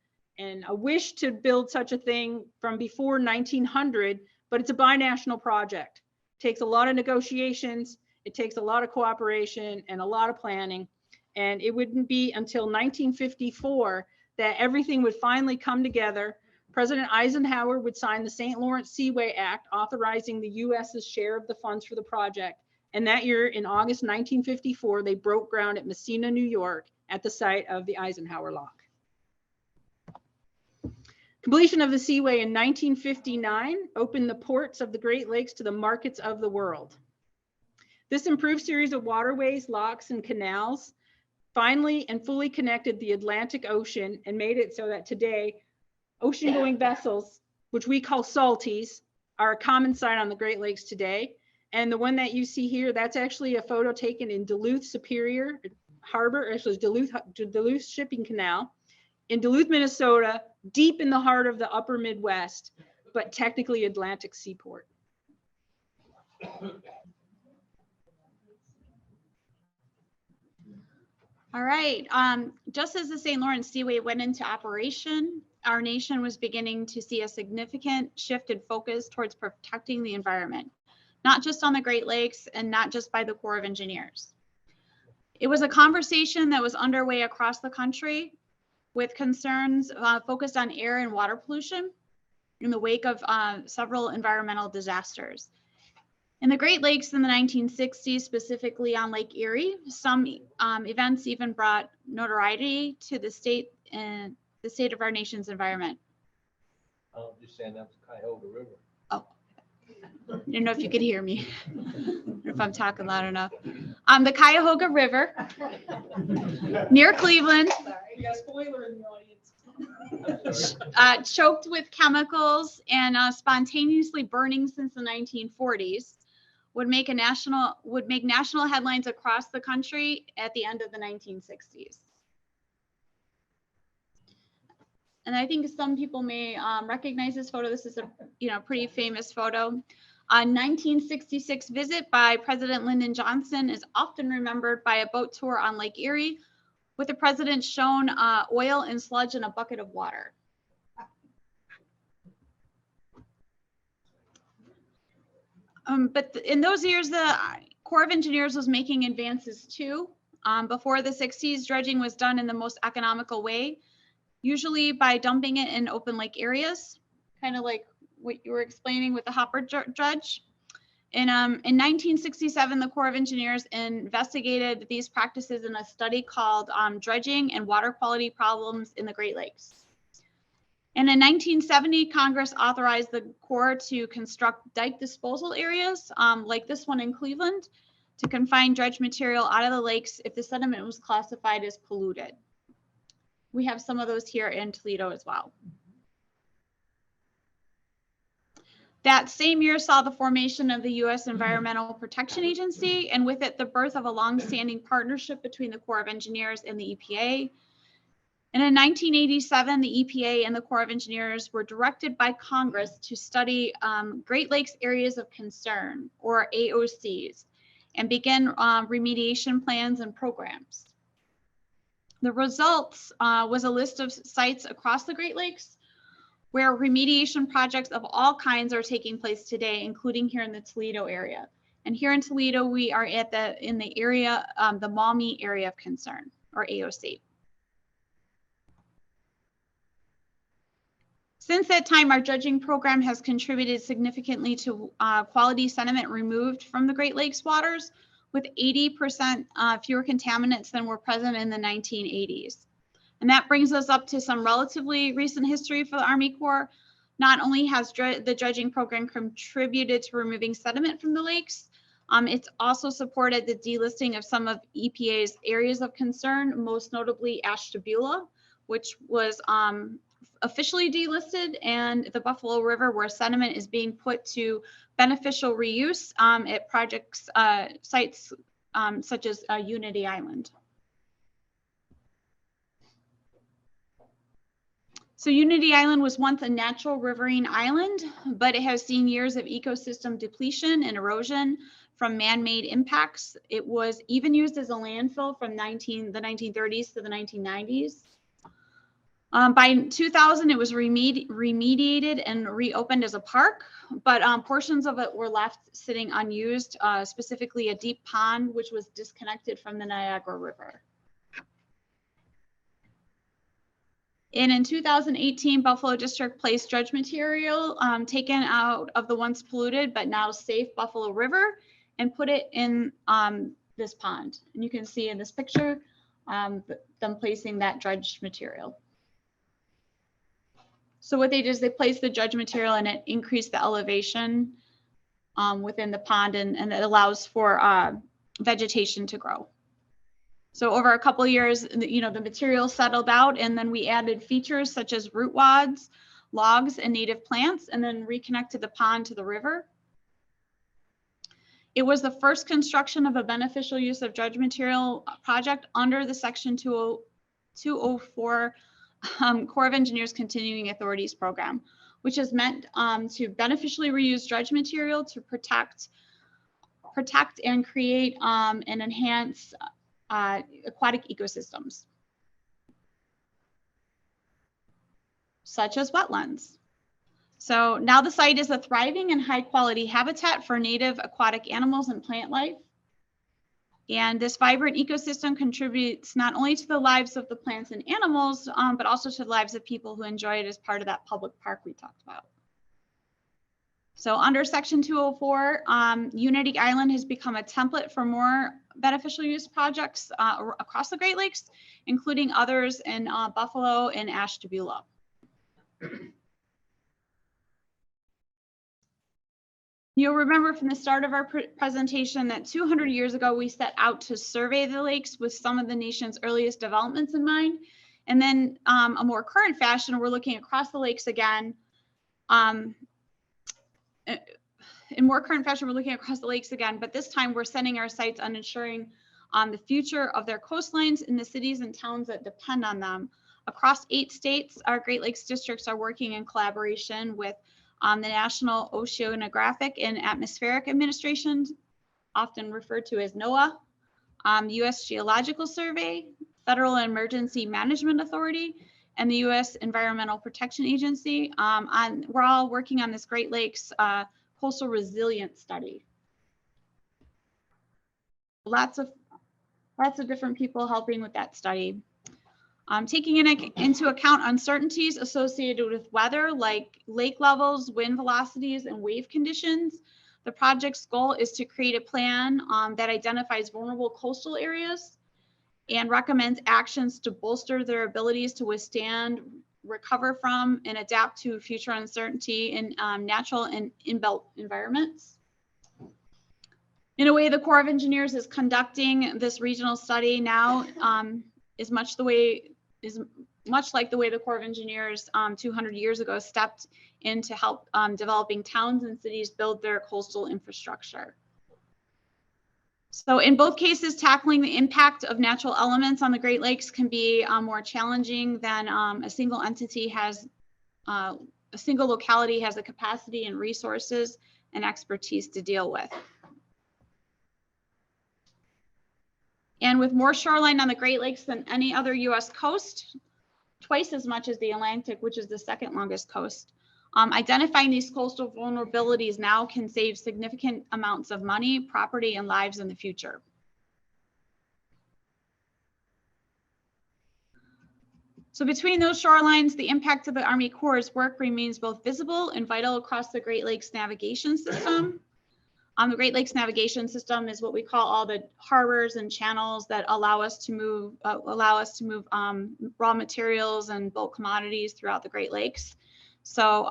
[SPEAKER 3] a wish to build such a thing from before 1900, but it's a binational project. It takes a lot of negotiations, it takes a lot of cooperation and a lot of planning, and it wouldn't be until 1954 that everything would finally come together. President Eisenhower would sign the St. Lawrence Seaway Act, authorizing the U.S.'s share of the funds for the project. And that year, in August 1954, they broke ground at Messina, New York, at the site of the Eisenhower Lock. Completion of the Seaway in 1959 opened the ports of the Great Lakes to the markets of the world. This improved series of waterways, locks, and canals finally and fully connected the Atlantic Ocean and made it so that today, ocean-going vessels, which we call salties, are a common sight on the Great Lakes today. And the one that you see here, that's actually a photo taken in Duluth Superior Harbor, actually Duluth Shipping Canal in Duluth, Minnesota, deep in the heart of the upper Midwest, but technically Atlantic seaport.
[SPEAKER 2] All right. Just as the St. Lawrence Seaway went into operation, our nation was beginning to see a significant shift in focus towards protecting the environment, not just on the Great Lakes and not just by the Corps of Engineers. It was a conversation that was underway across the country with concerns focused on air and water pollution in the wake of several environmental disasters. In the Great Lakes in the 1960s, specifically on Lake Erie, some events even brought notoriety to the state and the state of our nation's environment.
[SPEAKER 4] I'm just saying that's Cuyahoga River.
[SPEAKER 2] Oh, I didn't know if you could hear me, or if I'm talking loud enough. The Cuyahoga River, near Cleveland,
[SPEAKER 3] Spoiler in the audience.
[SPEAKER 2] choked with chemicals and spontaneously burning since the 1940s, would make national headlines across the country at the end of the 1960s. And I think some people may recognize this photo. This is a pretty famous photo. A 1966 visit by President Lyndon Johnson is often remembered by a boat tour on Lake Erie, with the president shown oil and sludge in a bucket of water. But in those years, the Corps of Engineers was making advances too. Before the 60s, dredging was done in the most economical way, usually by dumping it in open lake areas, kind of like what you were explaining with the hopper dredge. In 1967, the Corps of Engineers investigated these practices in a study called Dredging and Water Quality Problems in the Great Lakes. And in 1970, Congress authorized the Corps to construct dike disposal areas like this one in Cleveland to confine dredge material out of the lakes if the sediment was classified as polluted. We have some of those here in Toledo as well. That same year saw the formation of the U.S. Environmental Protection Agency, and with it, the birth of a long-standing partnership between the Corps of Engineers and the EPA. And in 1987, the EPA and the Corps of Engineers were directed by Congress to study Great Lakes Areas of Concern, or AOCs, and begin remediation plans and programs. The results was a list of sites across the Great Lakes where remediation projects of all kinds are taking place today, including here in the Toledo area. And here in Toledo, we are in the area, the Maumee Area of Concern, or AOC. Since that time, our dredging program has contributed significantly to quality sediment removed from the Great Lakes waters, with 80% fewer contaminants than were present in the 1980s. And that brings us up to some relatively recent history for the Army Corps. Not only has the dredging program contributed to removing sediment from the lakes, it's also supported the delisting of some of EPA's areas of concern, most notably Ashtabula, which was officially delisted, and the Buffalo River, where sediment is being put to beneficial reuse at projects sites such as Unity Island. So Unity Island was once a natural riverine island, but it has seen years of ecosystem depletion and erosion from man-made impacts. It was even used as a landfill from the 1930s to the 1990s. By 2000, it was remediated and reopened as a park, but portions of it were left sitting unused, specifically a deep pond, which was disconnected from the Niagara River. And in 2018, Buffalo District placed dredge material taken out of the once polluted but now safe Buffalo River and put it in this pond. And you can see in this picture them placing that dredge material. So what they did is they placed the dredge material and it increased the elevation within the pond, and it allows for vegetation to grow. So over a couple of years, the material settled out, and then we added features such as root wads, logs, and native plants, and then reconnected the pond to the river. It was the first construction of a beneficial use of dredge material project under the Section 204 Corps of Engineers Continuing Authorities Program, which is meant to beneficially reuse dredge material to protect and create and enhance aquatic ecosystems, such as wetlands. So now the site is a thriving and high quality habitat for native aquatic animals and plant life. And this vibrant ecosystem contributes not only to the lives of the plants and animals, but also to the lives of people who enjoy it as part of that public park we talked about. So under Section 204, Unity Island has become a template for more beneficial use projects across the Great Lakes, including others in Buffalo and Ashtabula. You'll remember from the start of our presentation that 200 years ago, we set out to survey the lakes with some of the nation's earliest developments in mind. And then a more current fashion, we're looking across the lakes again. In more current fashion, we're looking across the lakes again, but this time we're setting our sights on ensuring the future of their coastlines in the cities and towns that depend on them. Across 8 states, our Great Lakes districts are working in collaboration with the National Oceanographic and Atmospheric Administration, often referred to as NOAA, the U.S. Geological Survey, Federal Emergency Management Authority, and the U.S. Environmental Protection Agency. We're all working on this Great Lakes coastal resilience study. Lots of different people helping with that study. Taking into account uncertainties associated with weather like lake levels, wind velocities, and wave conditions, the project's goal is to create a plan that identifies vulnerable coastal areas and recommends actions to bolster their abilities to withstand, recover from, and adapt to future uncertainty in natural and inbuilt environments. In a way, the Corps of Engineers is conducting this regional study now is much like the way the Corps of Engineers 200 years ago stepped in to help developing towns and cities build their coastal infrastructure. So in both cases, tackling the impact of natural elements on the Great Lakes can be more challenging than a single entity has, a single locality has the capacity and resources and expertise to deal with. And with more shoreline on the Great Lakes than any other US coast, twice as much as the Atlantic, which is the second longest coast, identifying these coastal vulnerabilities now can save significant amounts of money, property, and lives in the future. So between those shorelines, the impact of the Army Corps' work remains both visible and vital across the Great Lakes navigation system. The Great Lakes navigation system is what we call all the harbors and channels that allow us to move raw materials and bulk commodities throughout the Great Lakes. So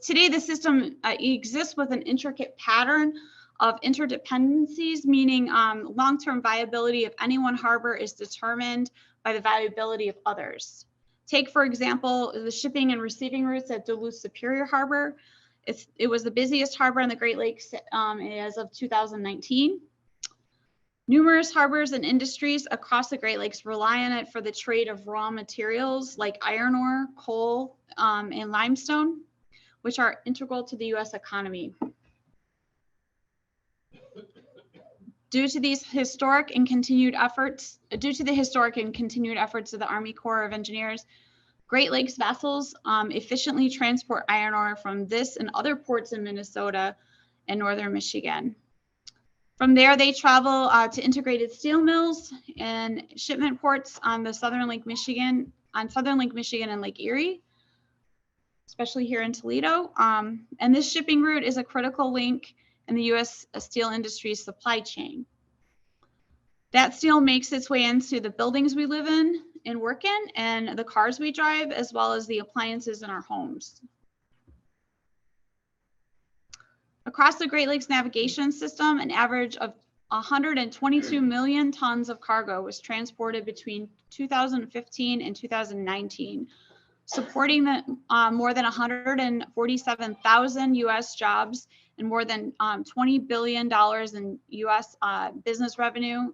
[SPEAKER 2] today the system exists with an intricate pattern of interdependencies, meaning long-term viability of any one harbor is determined by the viability of others. Take, for example, the shipping and receiving routes at Duluth Superior Harbor. It was the busiest harbor on the Great Lakes as of 2019. Numerous harbors and industries across the Great Lakes rely on it for the trade of raw materials like iron ore, coal, and limestone, which are integral to the U.S. economy. Due to the historic and continued efforts of the Army Corps of Engineers, Great Lakes vessels efficiently transport iron ore from this and other ports in Minnesota and northern Michigan. From there, they travel to integrated steel mills and shipment ports on the Southern Lake Michigan, and Lake Erie, especially here in Toledo. And this shipping route is a critical link in the U.S. steel industry's supply chain. That steel makes its way into the buildings we live in and work in, and the cars we drive, as well as the appliances in our homes. Across the Great Lakes navigation system, an average of 122 million tons of cargo was transported between 2015 and 2019, supporting more than 147,000 U.S. jobs and more than $20 billion in U.S. business revenue,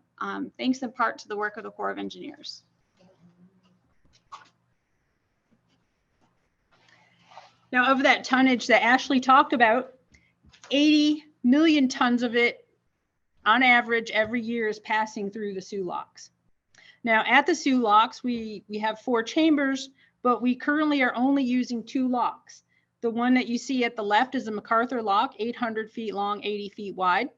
[SPEAKER 2] thanks in part to the work of the Corps of Engineers.
[SPEAKER 3] Now, of that tonnage that Ashley talked about, 80 million tons of it on average every year is passing through the Soo Locks. Now, at the Soo Locks, we have 4 chambers, but we currently are only using 2 locks. The one that you see at the left is the MacArthur lock, 800 feet long, 80 feet wide.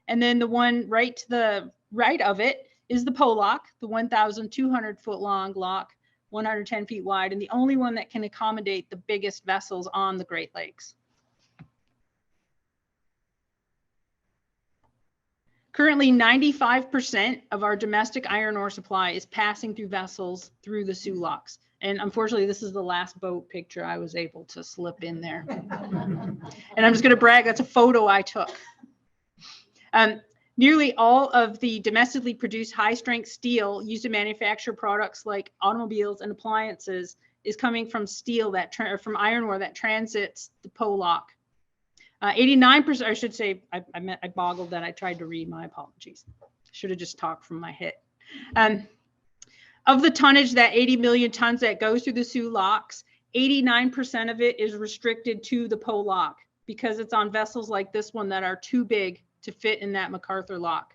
[SPEAKER 3] And then the one right to the right of it is the Poe lock, the 1,200 foot long lock, 110 feet wide, and the only one that can accommodate the biggest vessels on the Great Lakes. Currently, 95% of our domestic iron ore supply is passing through vessels through the Soo Locks. And unfortunately, this is the last boat picture I was able to slip in there. And I'm just going to brag, that's a photo I took. Nearly all of the domestically produced high-strength steel used to manufacture products like automobiles and appliances is coming from steel from iron ore that transits the Poe lock. 89%, I should say, I boggled that. I tried to read. My apologies. Should have just talked from my head. Of the tonnage, that 80 million tons that goes through the Soo Locks, 89% of it is restricted to the Poe lock because it's on vessels like this one that are too big to fit in that MacArthur lock.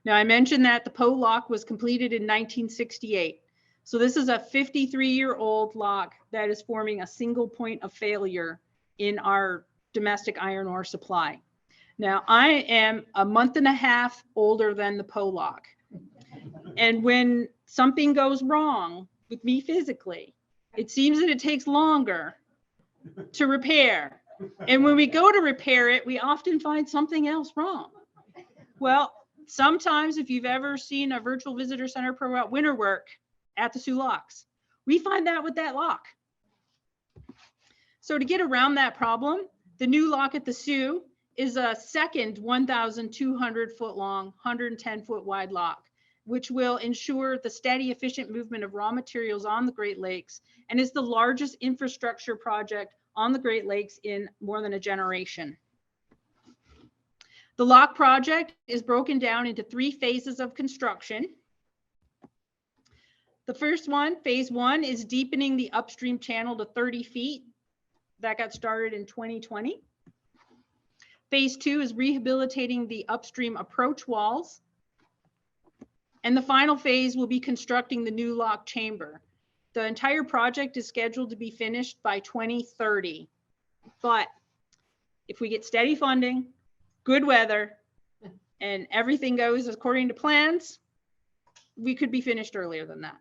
[SPEAKER 3] Now, I mentioned that the Poe lock was completed in 1968. So this is a 53-year-old lock that is forming a single point of failure in our domestic iron ore supply. Now, I am a month and a half older than the Poe lock. And when something goes wrong with me physically, it seems that it takes longer to repair. And when we go to repair it, we often find something else wrong. Well, sometimes if you've ever seen a virtual visitor center program about winter work at the Soo Locks, we find that with that lock. So to get around that problem, the new lock at the Soo is a second 1,200 foot long, 110 foot wide lock which will ensure the steady, efficient movement of raw materials on the Great Lakes, and is the largest infrastructure project on the Great Lakes in more than a generation. The lock project is broken down into 3 phases of construction. The first one, phase 1, is deepening the upstream channel to 30 feet. That got started in 2020. Phase 2 is rehabilitating the upstream approach walls. And the final phase will be constructing the new lock chamber. The entire project is scheduled to be finished by 2030. But if we get steady funding, good weather, and everything goes according to plans, we could be finished earlier than that.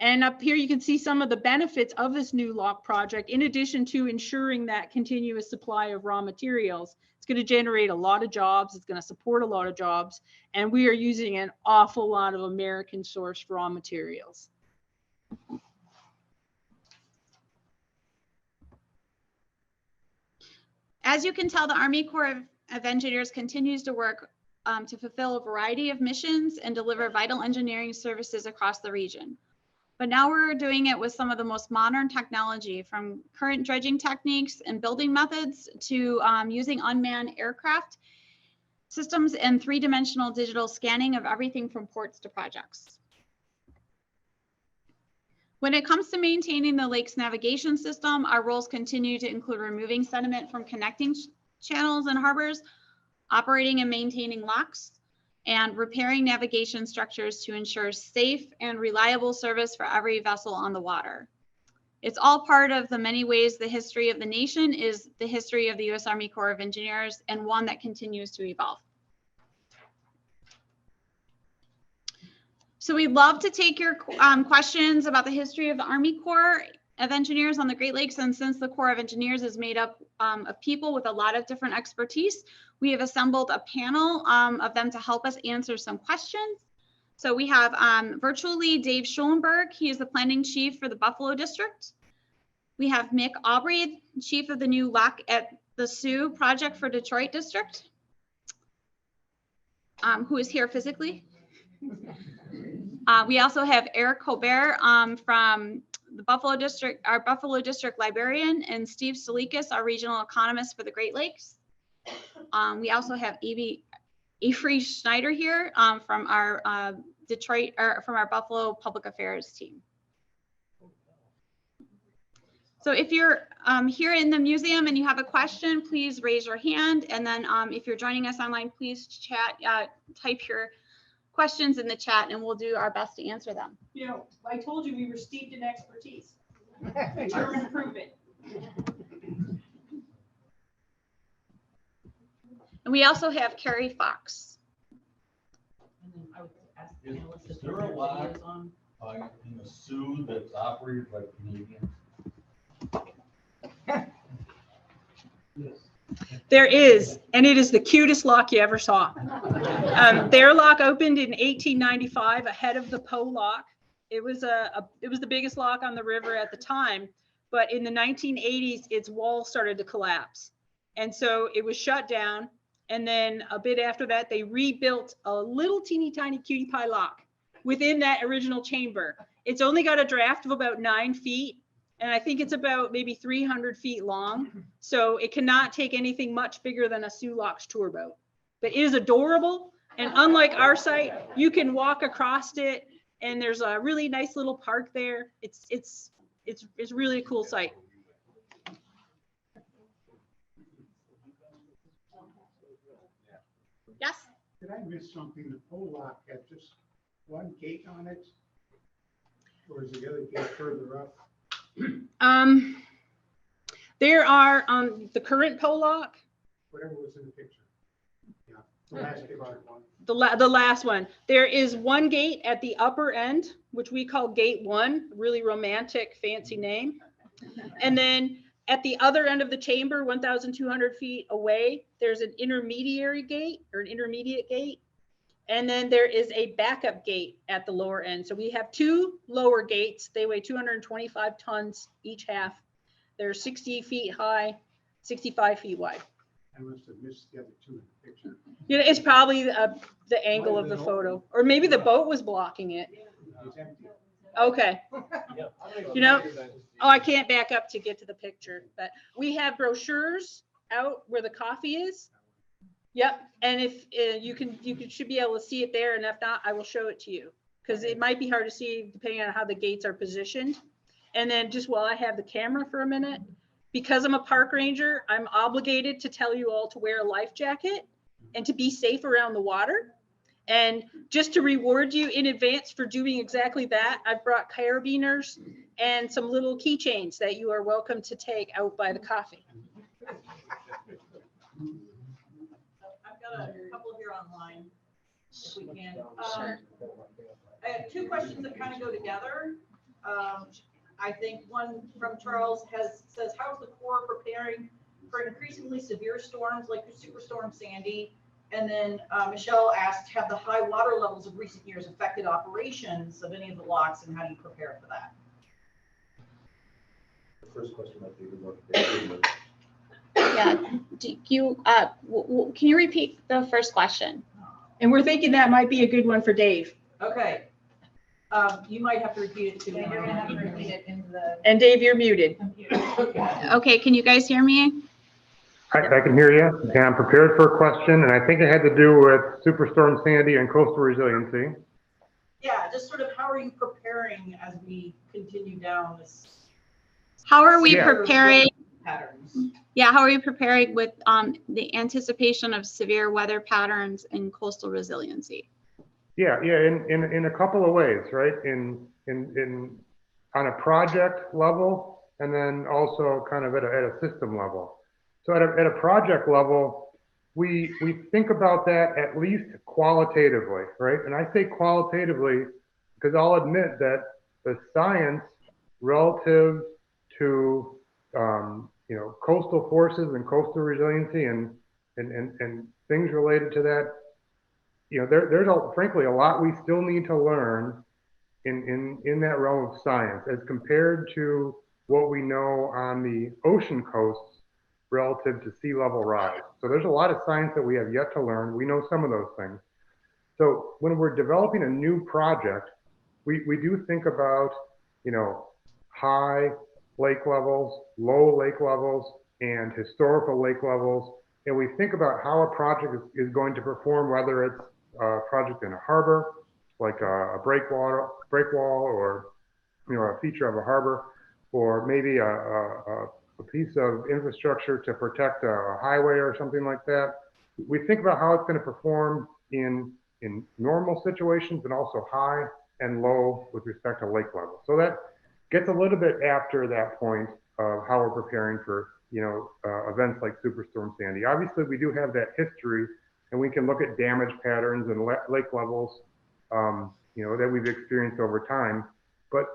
[SPEAKER 3] And up here, you can see some of the benefits of this new lock project, in addition to ensuring that continuous supply of raw materials. It's going to generate a lot of jobs. It's going to support a lot of jobs. And we are using an awful lot of American sourced raw materials.
[SPEAKER 2] As you can tell, the Army Corps of Engineers continues to work to fulfill a variety of missions and deliver vital engineering services across the region. But now we're doing it with some of the most modern technology, from current dredging techniques and building methods to using unmanned aircraft systems and 3-dimensional digital scanning of everything from ports to projects. When it comes to maintaining the lake's navigation system, our roles continue to include removing sediment from connecting channels and harbors, operating and maintaining locks, and repairing navigation structures to ensure safe and reliable service for every vessel on the water. It's all part of the many ways the history of the nation is the history of the U.S. Army Corps of Engineers, and one that continues to evolve. So we'd love to take your questions about the history of the Army Corps of Engineers on the Great Lakes. And since the Corps of Engineers is made up of people with a lot of different expertise, we have assembled a panel of them to help us answer some questions. So we have virtually Dave Schulenberg. He is the planning chief for the Buffalo District. We have Mick Aubrey, chief of the new lock at the Sioux project for Detroit District, who is here physically. We also have Eric Colbert from the Buffalo District, our Buffalo District librarian, and Steve Salikas, our regional economist for the Great Lakes. We also have Avery Schneider here from our from our Buffalo Public Affairs team. So if you're here in the museum and you have a question, please raise your hand. And then if you're joining us online, please type your questions in the chat and we'll do our best to answer them.
[SPEAKER 3] You know, I told you we were steeped in expertise. Determined to prove it.
[SPEAKER 2] And we also have Carrie Fox.
[SPEAKER 5] Is there a lock in the Sioux that's operated by Canadians?
[SPEAKER 3] There is, and it is the cutest lock you ever saw. Their lock opened in 1895 ahead of the Poe lock. It was the biggest lock on the river at the time, but in the 1980s, its wall started to collapse. And so it was shut down. And then a bit after that, they rebuilt a little teeny tiny cutie pie lock within that original chamber. It's only got a draft of about 9 feet. And I think it's about maybe 300 feet long. So it cannot take anything much bigger than a Soo Locks tour boat. But it is adorable. And unlike our site, you can walk across it. And there's a really nice little park there. It's really a cool site.
[SPEAKER 2] Yes?
[SPEAKER 6] Did I miss something? The Poe lock had just one gate on it? Or is the other gate further up?
[SPEAKER 3] There are the current Poe lock,
[SPEAKER 6] Whatever was in the picture. Yeah, the last picture one.
[SPEAKER 3] the last one. There is one gate at the upper end, which we call Gate 1, really romantic, fancy name. And then at the other end of the chamber, 1,200 feet away, there's an intermediary gate or an intermediate gate. And then there is a backup gate at the lower end. So we have 2 lower gates. They weigh 225 tons each half. They're 60 feet high, 65 feet wide.
[SPEAKER 6] I must have missed the other two in the picture.
[SPEAKER 3] You know, it's probably the angle of the photo, or maybe the boat was blocking it.
[SPEAKER 6] It's empty.
[SPEAKER 3] Okay.
[SPEAKER 4] Yeah.
[SPEAKER 3] You know, oh, I can't back up to get to the picture, but we have brochures out where the coffee is. Yep, and if you should be able to see it there, and if not, I will show it to you, because it might be hard to see depending on how the gates are positioned. And then just while I have the camera for a minute, because I'm a park ranger, I'm obligated to tell you all to wear a life jacket and to be safe around the water. And just to reward you in advance for doing exactly that, I've brought carabiners and some little keychains that you are welcome to take out by the coffee.
[SPEAKER 1] I've got a couple here online, if we can.
[SPEAKER 2] Sure.
[SPEAKER 1] I have two questions that kind of go together. I think one from Charles says, how is the Corps preparing for increasingly severe storms like the Superstorm Sandy? And then Michelle asked, have the high water levels of recent years affected operations of any of the locks, and how do you prepare for that?
[SPEAKER 4] The first question might be a good one for Dave.
[SPEAKER 2] Yeah, do you, can you repeat the first question?
[SPEAKER 3] And we're thinking that might be a good one for Dave.
[SPEAKER 1] Okay. You might have to repeat it too.
[SPEAKER 7] Yeah, you're gonna have to repeat it into the
[SPEAKER 3] And Dave, you're muted.
[SPEAKER 7] computer.
[SPEAKER 2] Okay, can you guys hear me?
[SPEAKER 8] I can hear you, and I'm prepared for a question, and I think it had to do with Superstorm Sandy and coastal resiliency.
[SPEAKER 1] Yeah, just sort of how are you preparing as we continue down this
[SPEAKER 2] How are we
[SPEAKER 8] Yeah.
[SPEAKER 2] preparing?
[SPEAKER 1] patterns?
[SPEAKER 2] Yeah, how are you preparing with the anticipation of severe weather patterns and coastal resiliency?
[SPEAKER 8] Yeah, in a couple of ways, right? In on a project level, and then also kind of at a system level. So at a project level, we think about that at least qualitatively, right? And I say qualitatively because I'll admit that the science relative to coastal forces and coastal resiliency and things related to that, there's frankly a lot we still need to learn in that realm of science as compared to what we know on the ocean coasts relative to sea level rise. So there's a lot of science that we have yet to learn. We know some of those things. So when we're developing a new project, we do think about, high lake levels, low lake levels, and historical lake levels. And we think about how a project is going to perform, whether it's a project in a harbor, like a breakwall, or a feature of a harbor, or maybe a piece of infrastructure to protect a highway or something like that. We think about how it's going to perform in normal situations, and also high and low with respect to lake level. So that gets a little bit after that point of how we're preparing for events like Superstorm Sandy. Obviously, we do have that history, and we can look at damage patterns and lake levels, that we've experienced over time. But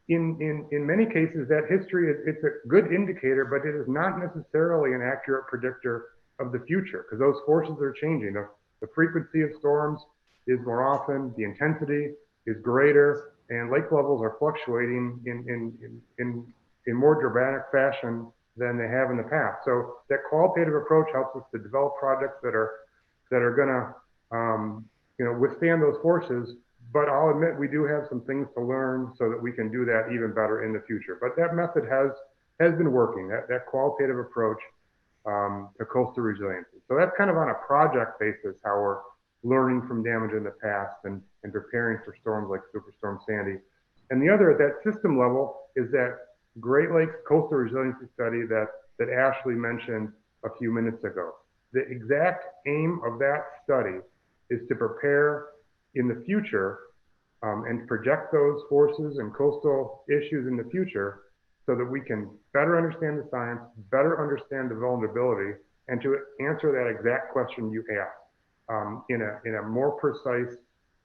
[SPEAKER 8] in many cases, that history it's a good indicator, but it is not necessarily an accurate predictor of the future, because those forces are changing. The frequency of storms is more often, the intensity is greater, and lake levels are fluctuating in more dramatic fashion than they have in the past. So that qualitative approach helps us to develop projects that are going to withstand those forces. But I'll admit we do have some things to learn so that we can do that even better in the future. But that method has been working, that qualitative approach to coastal resiliency. So that's kind of on a project basis how we're learning from damage in the past and preparing for storms like Superstorm Sandy. And the other at that system level is that Great Lakes Coastal Resiliency Study that Ashley mentioned a few minutes ago. The exact aim of that study is to prepare in the future and project those forces and coastal issues in the future so that we can better understand the science, better understand the vulnerability, and to answer that exact question you asked in a more precise,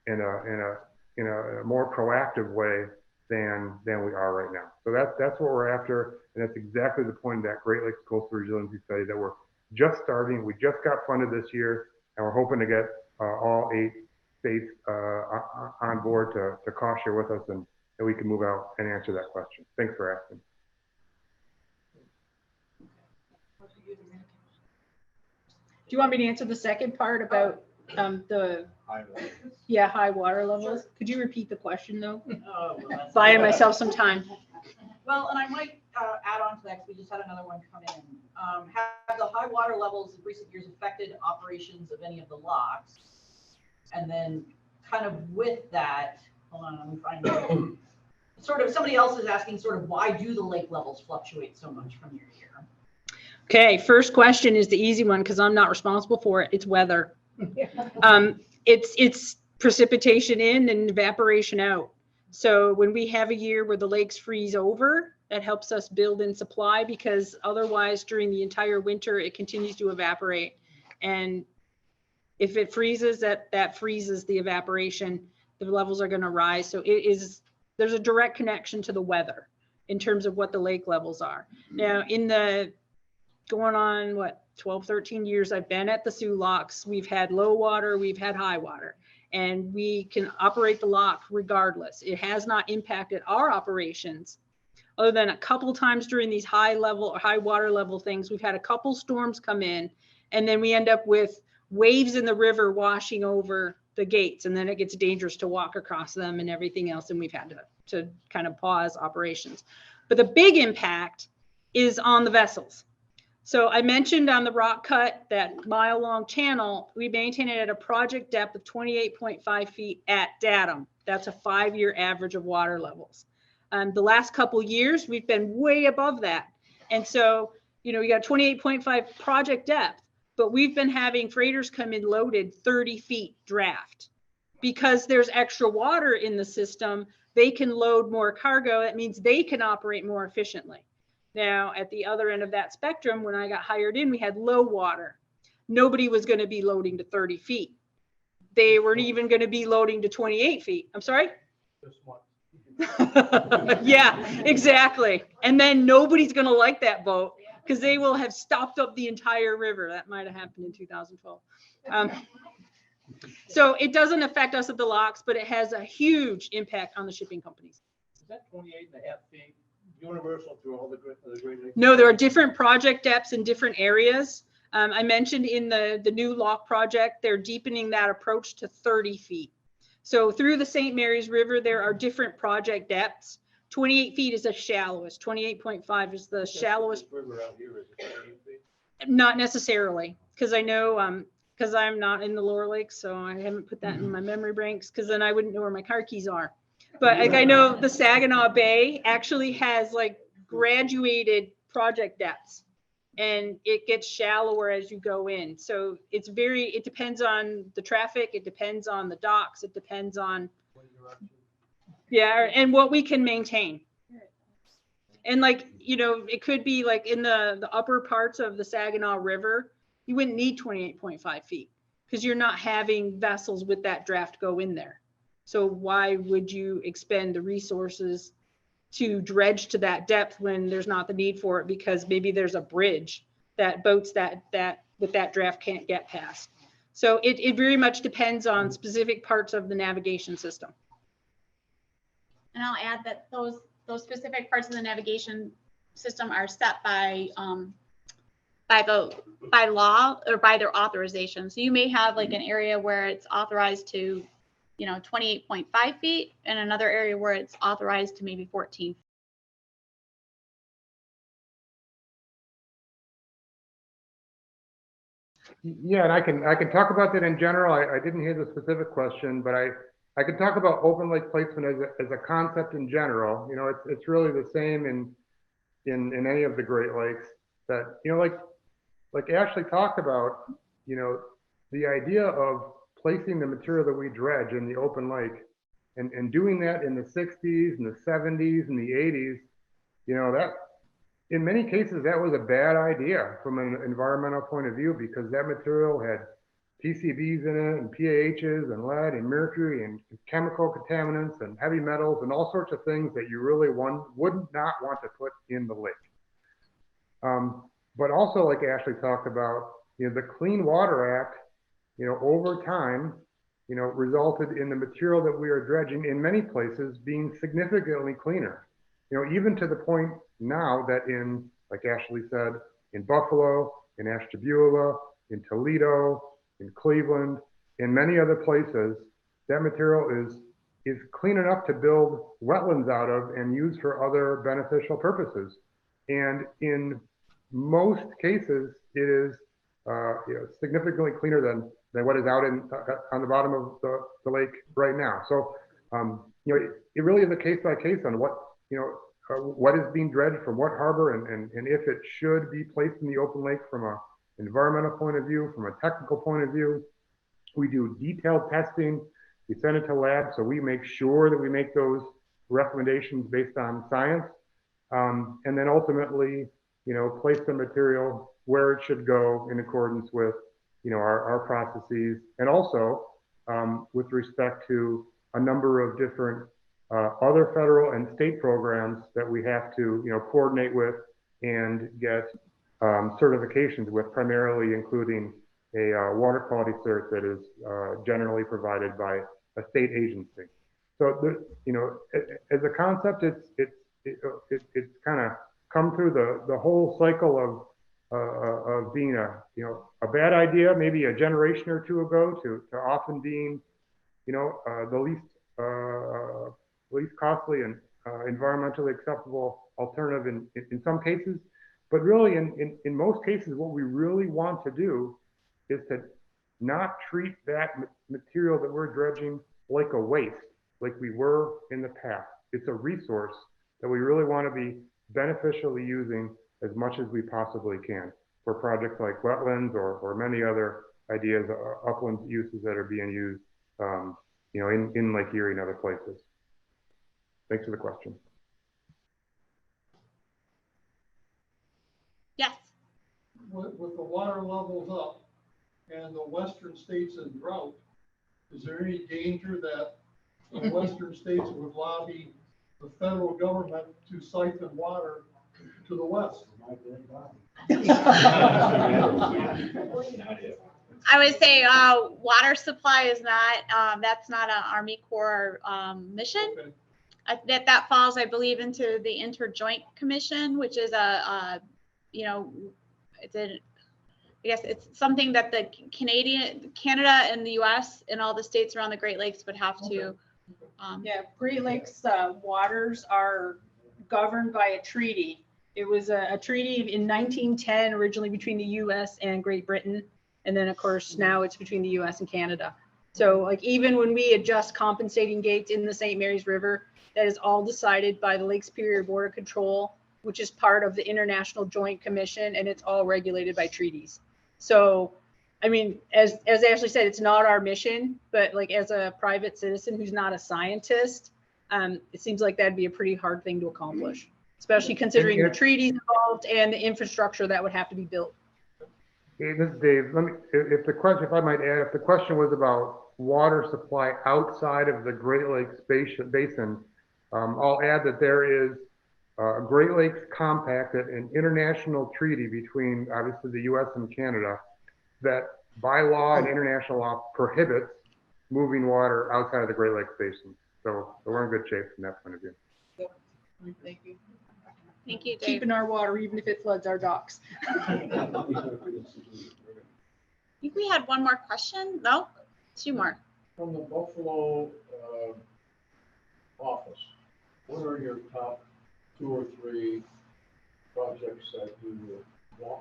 [SPEAKER 8] in a more proactive way than we are right now. So that's what we're after, and that's exactly the point of that Great Lakes Coastal Resiliency Study that we're just starting. We just got funded this year, and we're hoping to get all 8 states on board to cost share with us, and we can move out and answer that question. Thanks for asking.
[SPEAKER 3] you want me to answer the second part about the high water levels? Could you repeat the question though? Buying myself some time.
[SPEAKER 1] Well, and I might add on to that, because we just had another one come in. Have the high water levels in recent years affected operations of any of the locks? And then kind of with that, hold on, let me find it. Sort of, somebody else is asking sort of why do the lake levels fluctuate so much from year to year?
[SPEAKER 3] Okay, first question is the easy one because I'm not responsible for it. It's weather. It's precipitation in and evaporation out. So when we have a year where the lakes freeze over, that helps us build in supply, because otherwise during the entire winter it continues to evaporate. And if it freezes, that freezes the evaporation, the levels are going to rise. So there's a direct connection to the weather in terms of what the lake levels are. Now, in the going on 12, 13 years I've been at the Soo Locks, we've had low water, we've had high water, and we can operate the lock regardless. It has not impacted our operations other than a couple times during these high water level things. We've had a couple storms come in, and then we end up with waves in the river washing over the gates, and then it gets dangerous to walk across them and everything else, and we've had to kind of pause operations. But the big impact is on the vessels. So I mentioned on the rock cut, that mile-long channel, we maintain it at a project depth of 28.5 feet at datum. That's a 5-year average of water levels. The last couple years, we've been way above that. And so, we got 28.5 project depth, but we've been having freighters come in loaded 30 feet draft. Because there's extra water in the system, they can load more cargo. That means they can operate more efficiently. Now, at the other end of that spectrum, when I got hired in, we had low water. Nobody was going to be loading to 30 feet. They weren't even going to be loading to 28 feet. I'm sorry? Yeah, exactly. And then nobody's going to like that boat because they will have stopped up the entire river. That might have happened in 2012. So it doesn't affect us at the locks, but it has a huge impact on the shipping companies.
[SPEAKER 4] Is that 28.5 feet universal through all the Great Lakes?
[SPEAKER 3] No, there are different project depths in different areas. I mentioned in the new lock project, they're deepening that approach to 30 feet. So through the St. Mary's River, there are different project depths. 28 feet is the shallowest. 28.5 is the shallowest.
[SPEAKER 4] River out here is 28 feet?
[SPEAKER 3] Not necessarily, because I know, because I'm not in the lower lakes, so I haven't put that in my memory banks, because then I wouldn't know where my car keys are. But like I know the Saginaw Bay actually has like graduated project depths, and it gets shallower as you go in. So it depends on the traffic, it depends on the docks, it depends on, and what we can maintain. And like, it could be like in the upper parts of the Saginaw River, you wouldn't need 28.5 feet because you're not having vessels with that draft go in there. So why would you expend the resources to dredge to that depth when there's not the need for it, because maybe there's a bridge that boats that with that draft can't get past. So it very much depends on specific parts of the navigation system.
[SPEAKER 2] And I'll add that those specific parts of the navigation system are set by law or by their authorization. So you may have like an area where it's authorized to 28.5 feet, and another area where it's authorized to maybe 14.
[SPEAKER 8] Yeah, and I can talk about that in general. I didn't hear the specific question, but I could talk about open lake placement as a concept in general. It's really the same in any of the Great Lakes. That like Ashley talked about, the idea of placing the material that we dredge in the open lake and doing that in the 60s and the 70s and the 80s, that in many cases that was a bad idea from an environmental point of view, because that material had PCBs in it and PAHs and lead and mercury and chemical contaminants and heavy metals and all sorts of things that you really would not want to put in the lake. But also, like Ashley talked about, the Clean Water Act, over time, resulted in the material that we are dredging in many places being significantly cleaner. Even to the point now that like Ashley said, in Buffalo, in Ashtabula, in Toledo, in Cleveland, in many other places, that material is clean enough to build wetlands out of and use for other beneficial purposes. And in most cases, it is significantly cleaner than what is out on the bottom of the lake right now. So, it really is a case by case on what is being dredged from what harbor and if it should be placed in the open lake from an environmental point of view, from a technical point of view. We do detailed testing. We send it to labs, so we make sure that we make those recommendations based on science, and then ultimately, place the material where it should go in accordance with, our processes, and also with respect to a number of different other federal and state programs that we have to, coordinate with and get certifications with, primarily including a water quality cert that is generally provided by a state agency. So, as a concept, it's kind of come through the whole cycle of being a bad idea, maybe a generation or two ago, to often being, the least costly and environmentally acceptable alternative in some cases. But really, in most cases, what we really want to do is to not treat that material that we're dredging like a waste, like we were in the past. It's a resource that we really want to be beneficially using as much as we possibly can for projects like wetlands or many other ideas, upland uses that are being used, in Lake Erie and other places. Thanks for the question.
[SPEAKER 2] Yes.
[SPEAKER 4] With the water levels up and the western states in drought, is there any danger that the western states would lobby the federal government to siphon water to the west?
[SPEAKER 2] I would say water supply is not, that's not an Army Corps mission.
[SPEAKER 4] Okay.
[SPEAKER 2] That falls, I believe, into the Interjoint Commission, which is I guess it's something that the Canada and the US and all the states around the Great Lakes would have to.
[SPEAKER 3] Yeah, Great Lakes waters are governed by a treaty. It was a treaty in 1910, originally between the US and Great Britain. And then, of course, now it's between the US and Canada. So like even when we adjust compensating gates in the St. Mary's River, that is all decided by the Lake Superior Border Control, which is part of the International Joint Commission, and it's all regulated by treaties. So, I mean, as Ashley said, it's not our mission, but like as a private citizen who's not a scientist, it seems like that'd be a pretty hard thing to accomplish, especially considering the treaties involved and the infrastructure that would have to be built.
[SPEAKER 8] Hey, this is Dave. If I might add, if the question was about water supply outside of the Great Lakes basin, I'll add that there is a Great Lakes Compact, an international treaty between obviously the US and Canada that by law and international law prohibits moving water outside of the Great Lakes basin. So we're in good shape from that point of view.
[SPEAKER 3] Thank you.
[SPEAKER 2] Thank you, Dave.
[SPEAKER 3] Keeping our water, even if it floods our docks.
[SPEAKER 2] I think we had one more question. No, two more.
[SPEAKER 4] From the Buffalo office, what are your top 2 or 3 projects that you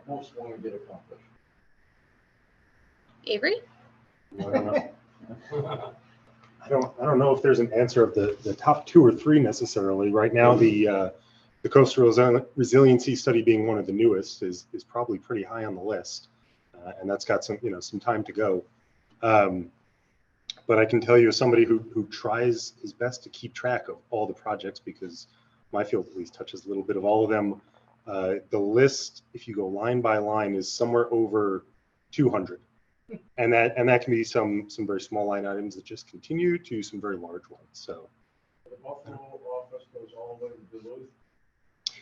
[SPEAKER 4] most want to get accomplished?
[SPEAKER 2] Avery?
[SPEAKER 9] I don't know if there's an answer of the top 2 or 3 necessarily. Right now, the coastal resiliency study being one of the newest is probably pretty high on the list, and that's got some time to go. But I can tell you, as somebody who tries his best to keep track of all the projects, because my field at least touches a little bit of all of them, the list, if you go line by line, is somewhere over 200. And that can be some very small line items that just continue to some very large ones. So
[SPEAKER 4] The Buffalo office goes all the way to Duluth?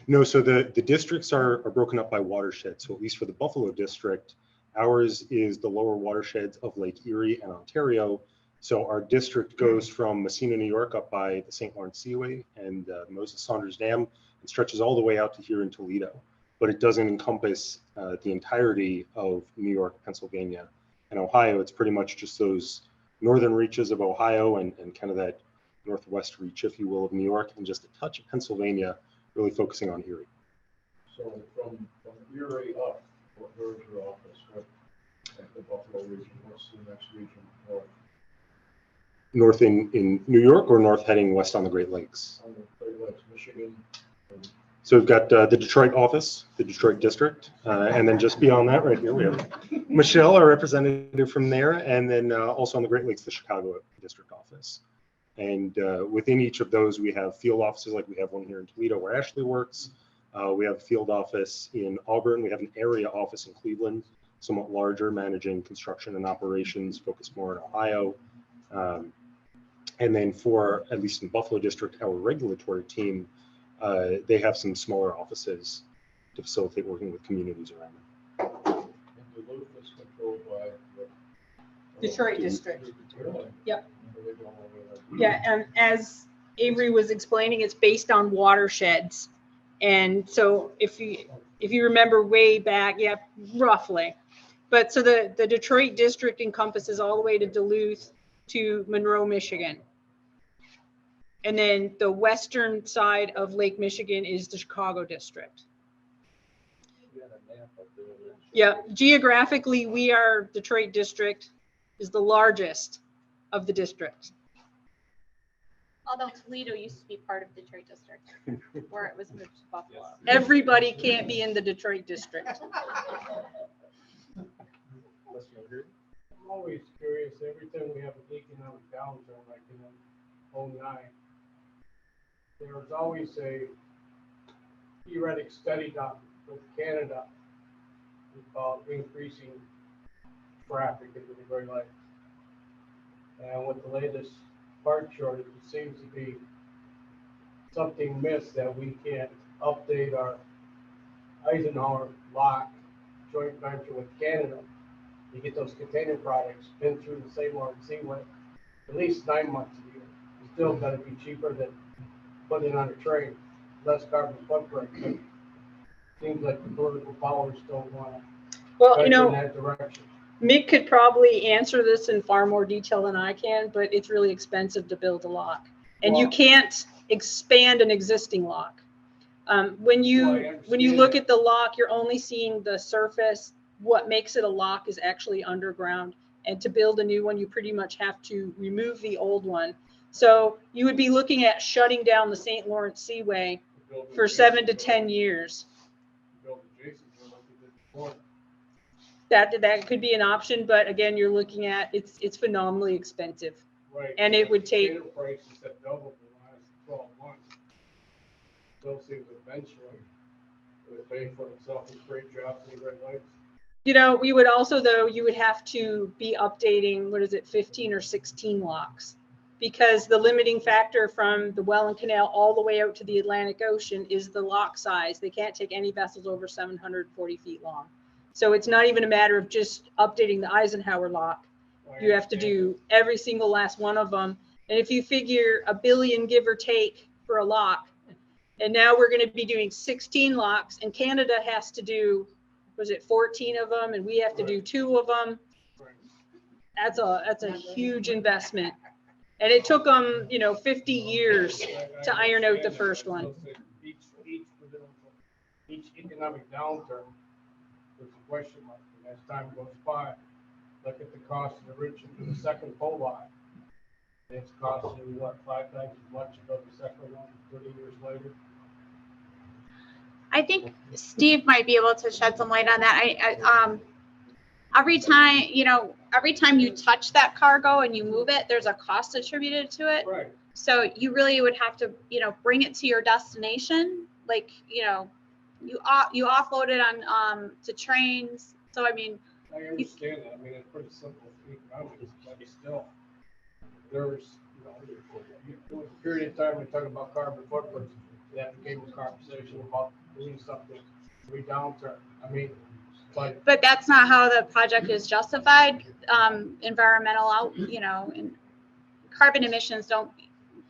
[SPEAKER 9] no, so the districts are broken up by watershed. So at least for the Buffalo district, ours is the lower watersheds of Lake Erie and Ontario. So our district goes from Messina, New York, up by the St. Lawrence Seaway and the Moses Saunders Dam, and stretches all the way out to here in Toledo. but it doesn't encompass the entirety of New York, Pennsylvania, and Ohio. It's pretty much just those northern reaches of Ohio and kind of that northwest reach, if you will, of New York, and just a touch of Pennsylvania, really focusing on Erie.
[SPEAKER 4] So from Erie up, where's your office? What, at the Buffalo region, what's the next region north?
[SPEAKER 9] North in New York, or north heading west on the Great Lakes?
[SPEAKER 4] On the Great Lakes, Michigan.
[SPEAKER 9] So we've got the Detroit office, the Detroit district, and then just beyond that, right here, we have Michelle, our representative from there, and then also on the Great Lakes, the Chicago district office. And within each of those, we have field offices, like we have one here in Toledo where Ashley works. We have a field office in Auburn. We have an area office in Cleveland, somewhat larger, managing construction and operations, focused more in Ohio. And then for, at least in Buffalo district, our regulatory team, they have some smaller offices to facilitate working with communities around them.
[SPEAKER 4] And Duluth is controlled by the
[SPEAKER 3] Detroit district.
[SPEAKER 4] Really?
[SPEAKER 3] Yep.
[SPEAKER 4] So they go all the way there.
[SPEAKER 3] Yeah, and as Avery was explaining, it's based on watersheds. And so if you remember way back, yeah, roughly. But so the Detroit district encompasses all the way to Duluth to Monroe, Michigan. And then the western side of Lake Michigan is the Chicago district.
[SPEAKER 4] You got a map up there that shows-
[SPEAKER 3] Yeah, geographically, Detroit district is the largest of the districts.
[SPEAKER 2] Although Toledo used to be part of Detroit district, where it was moved to Buffalo.
[SPEAKER 3] Everybody can't be in the Detroit district.
[SPEAKER 4] I'm always curious, every time we have an economic downturn, like in 2009, there's always a theoretic study done with Canada about increasing traffic into the Great Lakes. And with the latest part shortage, it seems to be something missed that we can't update our Eisenhower lock joint venture with Canada. You get those container products in through the St. Lawrence Seaway at least 9 months a year. It's still got to be cheaper than putting it on a train, less carbon footprint. But it seems like the political powers don't want to
[SPEAKER 3] Well,
[SPEAKER 4] go
[SPEAKER 3] you
[SPEAKER 4] in
[SPEAKER 3] know,
[SPEAKER 4] that direction.
[SPEAKER 3] Mick could probably answer this in far more detail than I can, but it's really expensive to build a lock. And you
[SPEAKER 4] Well-
[SPEAKER 3] can't expand an existing lock. When you look at the lock, you're only seeing the surface. What makes it a lock is actually underground. And to build a new one, you pretty much have to remove the old one. So you would be looking at shutting down the St. Lawrence Seaway for 7 to 10 years.
[SPEAKER 4] Build adjacent to it like we did before.
[SPEAKER 3] That could be an option, but again, you're looking at, it's phenomenally expensive.
[SPEAKER 4] Right.
[SPEAKER 3] And it would take-
[SPEAKER 4] Container prices have doubled in the last 12 months. Still seems eventually it would pay for itself and create jobs in the Great Lakes.
[SPEAKER 3] You know, we would also, though, you would have to be updating, 15 or 16 locks? Because the limiting factor from the Welland Canal all the way out to the Atlantic Ocean is the lock size. They can't take any vessels over 740 feet long. So it's not even a matter of just updating the Eisenhower lock. You have to do every single last one of them. And if you figure $1 billion, give or take, for a lock, and now we're going to be doing 16 locks, and Canada has to do, 14 of them, and we have to do 2 of them. That's a huge investment. And it took them, 50 years to iron out the first one.
[SPEAKER 4] Each economic downturn is a question mark. And as time goes by, look at the cost of the rich for the second pole line. It's costing, what, 5 times as much as the second one 30 years later?
[SPEAKER 2] I think Steve might be able to shed some light on that. Every time you touch that cargo and you move it, there's a cost attributed to it.
[SPEAKER 4] Right.
[SPEAKER 2] So you really would have to, bring it to your destination. Like, you offload it on to trains. So, I mean,
[SPEAKER 4] I understand that. I mean, it's pretty simple economics, but still, there's, a period of time we talk about carbon footprints. That became a conversation about doing something every downturn. I mean,
[SPEAKER 2] but that's not how the project is justified. Environmental and carbon emissions don't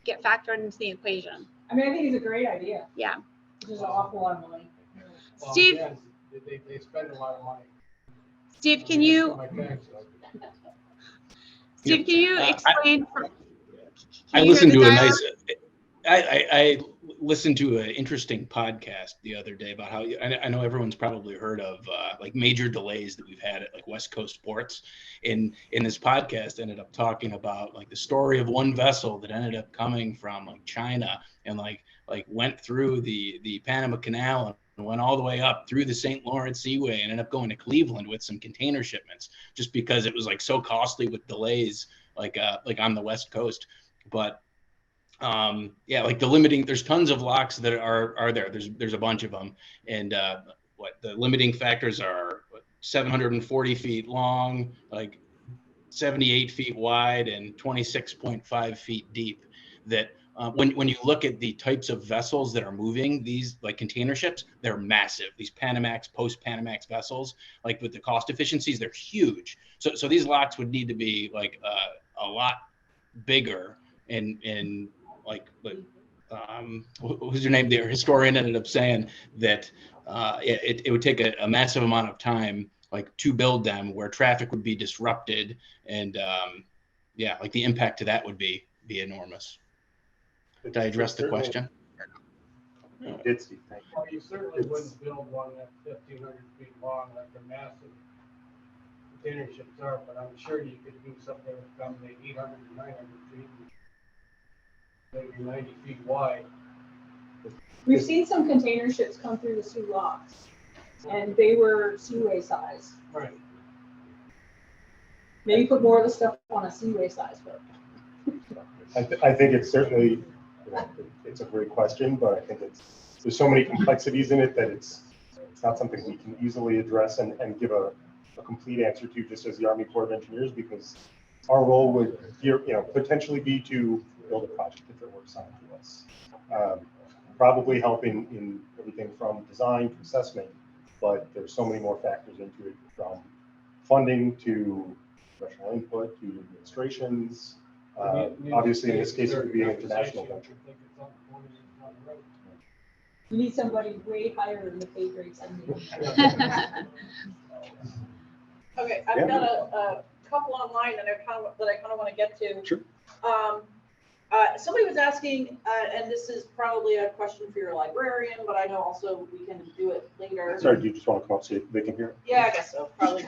[SPEAKER 2] get factored into the equation.
[SPEAKER 10] I mean, I think it's a great idea.
[SPEAKER 2] Yeah.
[SPEAKER 10] It's just an awful lot of money.
[SPEAKER 2] Steve,
[SPEAKER 6] They spend a lot of money.
[SPEAKER 2] Steve, can you explain?
[SPEAKER 10] I listened to a nice. I listened to an interesting podcast the other day about how I know everyone's probably heard of like major delays that we've had at like West Coast ports. In this podcast, ended up talking about like the story of one vessel that ended up coming from like China and like went through the Panama Canal and went all the way up through the St. Lawrence Seaway and ended up going to Cleveland with some container shipments just because it was like so costly with delays like on the West Coast. But yeah, like the limiting, there's tons of locks that are there. There's a bunch of them. And what the limiting factors are 740 feet long, like 78 feet wide and 26.5 feet deep. That when you look at the types of vessels that are moving, these like container ships, they're massive. These Panamax, post-Panamax vessels, like with the cost efficiencies, they're huge. So these locks would need to be like a lot bigger and like who's your name? Their historian ended up saying that it would take a massive amount of time like to build them where traffic would be disrupted and yeah, like the impact to that would be enormous. Did I address the question?
[SPEAKER 9] It's,
[SPEAKER 6] Well, you certainly wouldn't build one that's 1,500 feet long like the massive container ships are, but I'm sure you could do something from the 800 to 900 feet, maybe 90 feet wide.
[SPEAKER 7] We've seen some container ships come through the Soo Locks, and they were seaway size.
[SPEAKER 6] Right.
[SPEAKER 7] Maybe put more of the stuff on a seaway size boat.
[SPEAKER 9] I think it's certainly, it's a great question, but I think there's so many complexities in it that it's not something we can easily address and give a complete answer to just as the Army Corps of Engineers, because our role would potentially be to build a project if it works out to us. Probably helping in everything from design to assessment, but there's so many more factors into it, from funding to professional input to administrations. Obviously, in this case, it would be an international venture.
[SPEAKER 7] You need somebody way higher in the pay grades than me.
[SPEAKER 1] Okay, I've got a couple online that I kind of want to get to.
[SPEAKER 9] Sure.
[SPEAKER 1] Somebody was asking, and this is probably a question for your librarian, but I know also we can do it later.
[SPEAKER 9] Sorry, do you just want to come up so they can hear?
[SPEAKER 1] Yeah, I guess so, probably.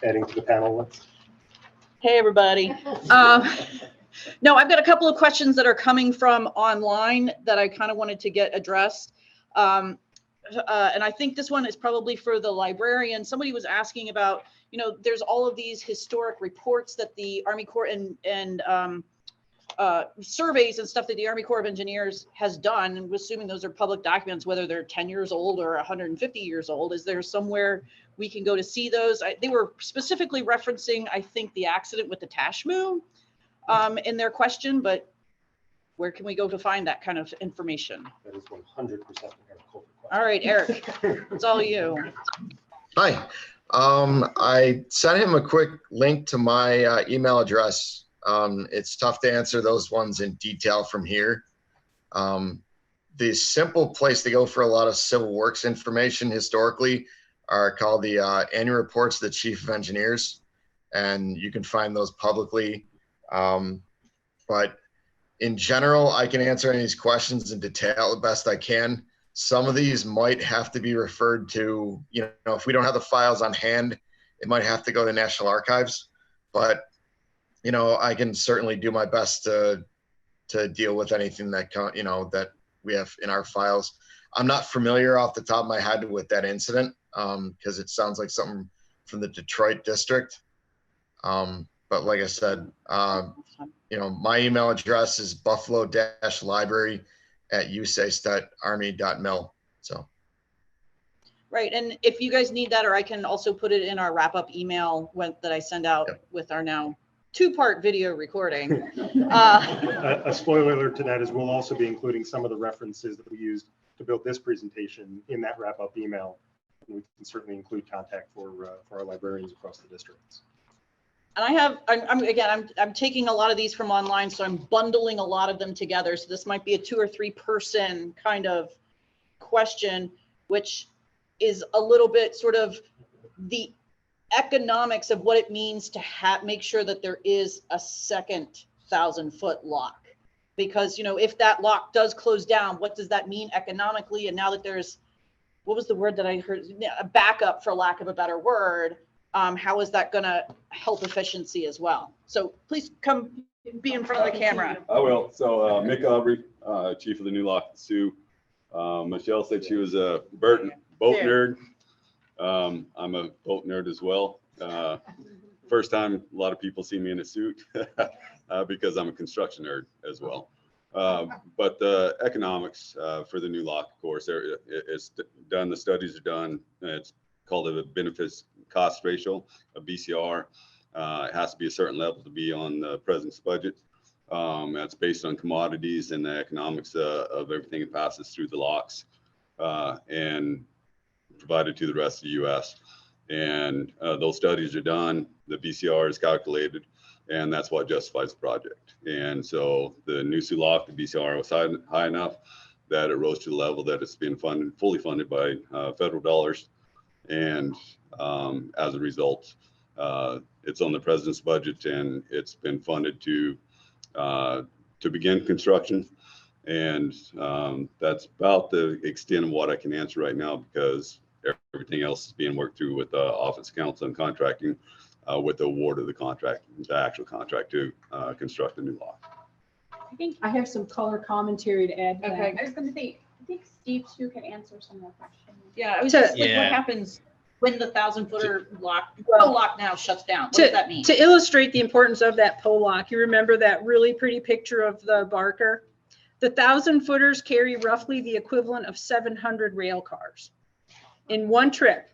[SPEAKER 9] Adding to the panel list.
[SPEAKER 1] Hey, everybody. No, I've got a couple of questions that are coming from online that I kind of wanted to get addressed. And I think this one is probably for the librarian. Somebody was asking about, there's all of these historic reports that the Army Corps and surveys and stuff that the Army Corps of Engineers has done. And we're assuming those are public documents, whether they're 10 years old or 150 years old. Is there somewhere we can go to see those? They were specifically referencing, I think, the accident with the Tashmoo in their question, but where can we go to find that kind of information?
[SPEAKER 9] That is 100% Eric Colfer.
[SPEAKER 1] All right, Eric, it's all you.
[SPEAKER 11] Hi. I sent him a quick link to my email address. It's tough to answer those ones in detail from here. The simple place to go for a lot of civil works information historically are called the annual reports of the Chief of Engineers, and you can find those publicly. But in general, I can answer any of these questions in detail the best I can. Some of these might have to be referred to, if we don't have the files on hand, it might have to go to National Archives. But, I can certainly do my best to deal with anything that, that we have in our files. I'm not familiar off the top of my head with that incident because it sounds like something from the Detroit district. But like I said, my email address is buffalo-library@usace.army.mil. So.
[SPEAKER 1] Right, and if you guys need that, or I can also put it in our wrap-up email that I send out with our now two-part video recording.
[SPEAKER 9] A spoiler alert to that is we'll also be including some of the references that we used to build this presentation in that wrap-up email. We can certainly include contact for our librarians across the districts.
[SPEAKER 1] And I'm taking a lot of these from online, so I'm bundling a lot of them together. So this might be a 2 or 3 person kind of question, which is a little bit sort of the economics of what it means to make sure that there is a second 1,000-foot lock. Because, you know, if that lock does close down, what does that mean economically? And now that there's, what was the word that I heard? A backup, for lack of a better word. How is that going to help efficiency as well? So please come be in front of the camera.
[SPEAKER 12] I will. So Mick Aubrey, chief of the new lock at Sioux. Michelle said she was a boat nerd. I'm a boat nerd as well. First time a lot of people see me in a suit because I'm a construction nerd as well. But the economics for the new lock, of course, it's done. The studies are done. It's called a benefits cost ratio, a BCR. It has to be a certain level to be on the president's budget. That's based on commodities and the economics of everything that passes through the locks and provided to the rest of the U.S. And those studies are done. The BCR is calculated, and that's what justifies the project. And so the new Sioux Lock, the BCR was high enough that it rose to the level that it's been fully funded by federal dollars. And as a result, it's on the president's budget, and it's been funded to begin construction. And that's about the extent of what I can answer right now, because everything else is being worked through with the Office of Council and Contracting with the award of the contract, the actual contract to construct the new lock.
[SPEAKER 7] I have some color commentary to add to
[SPEAKER 1] Okay.
[SPEAKER 7] that.
[SPEAKER 2] I was going to say, I think Steve too can answer some more questions.
[SPEAKER 1] Yeah, I was just like,
[SPEAKER 3] Yeah.
[SPEAKER 1] what happens when the 1,000-footer lock, lock now shuts down? What does that mean?
[SPEAKER 3] To illustrate the importance of that Poe lock, you remember that really pretty picture of the Barker? The 1,000-footers carry roughly the equivalent of 700 rail cars in one trip.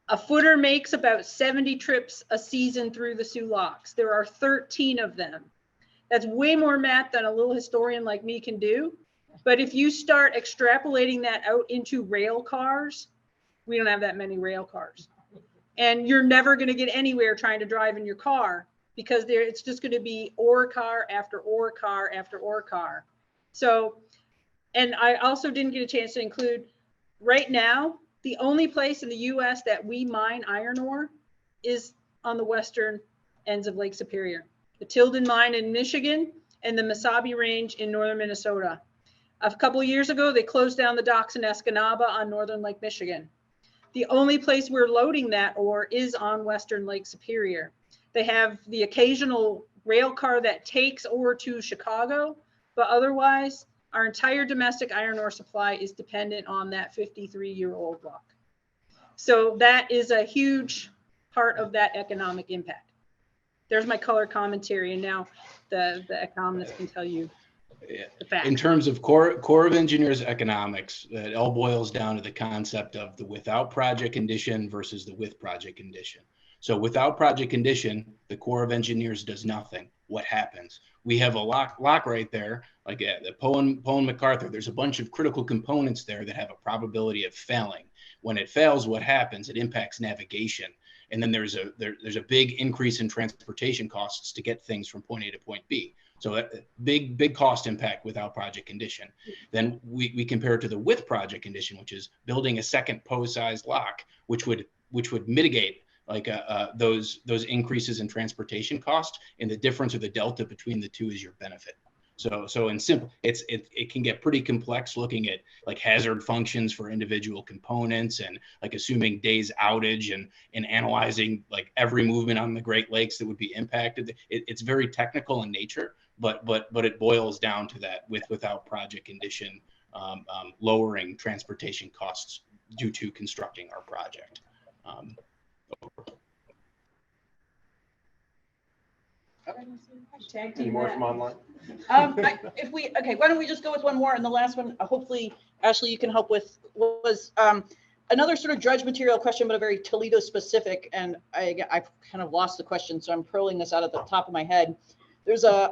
[SPEAKER 3] A footer makes about 70 trips a season through the Sioux Locks. There are 13 of them. That's way more math than a little historian like me can do. But if you start extrapolating that out into rail cars, we don't have that many rail cars. And you're never going to get anywhere trying to drive in your car, because it's just going to be ore car after ore car after ore car. So, and I also didn't get a chance to include, right now, the only place in the US that we mine iron ore is on the western ends of Lake Superior. The Tilden mine in Michigan and the Mesabi Range in northern Minnesota. A couple of years ago, they closed down the docks in Escanaba on northern Lake Michigan. The only place we're loading that ore is on western Lake Superior. They have the occasional rail car that takes ore to Chicago, but otherwise, our entire domestic iron ore supply is dependent on that 53-year-old lock. So that is a huge part of that economic impact. There's my color commentary, and now the economists can tell you the facts.
[SPEAKER 10] In terms of Corps of Engineers economics, it all boils down to the concept of the without project condition versus the with project condition. So without project condition, the Corps of Engineers does nothing. What happens? We have a lock right there, like the Poe and MacArthur. There's a bunch of critical components there that have a probability of failing. When it fails, what happens? It impacts navigation. And then there's a big increase in transportation costs to get things from point A to point B. So that big cost impact without project condition. Then we compare it to the with project condition, which is building a second Poe-sized lock, which would mitigate like those increases in transportation cost, and the difference or the delta between the two is your benefit. So in simple, it can get pretty complex looking at like hazard functions for individual components and like assuming days outage and analyzing like every movement on the Great Lakes that would be impacted. It's very technical in nature, but it boils down to that without project condition, lowering transportation costs due to constructing our project.
[SPEAKER 9] Any more from online?
[SPEAKER 1] Why don't we just go with one more, and the last one, hopefully, Ashley, you can help with, was another sort of dredge material question, but a very Toledo specific, and I kind of lost the question, so I'm pulling this out at the top of my head. There's an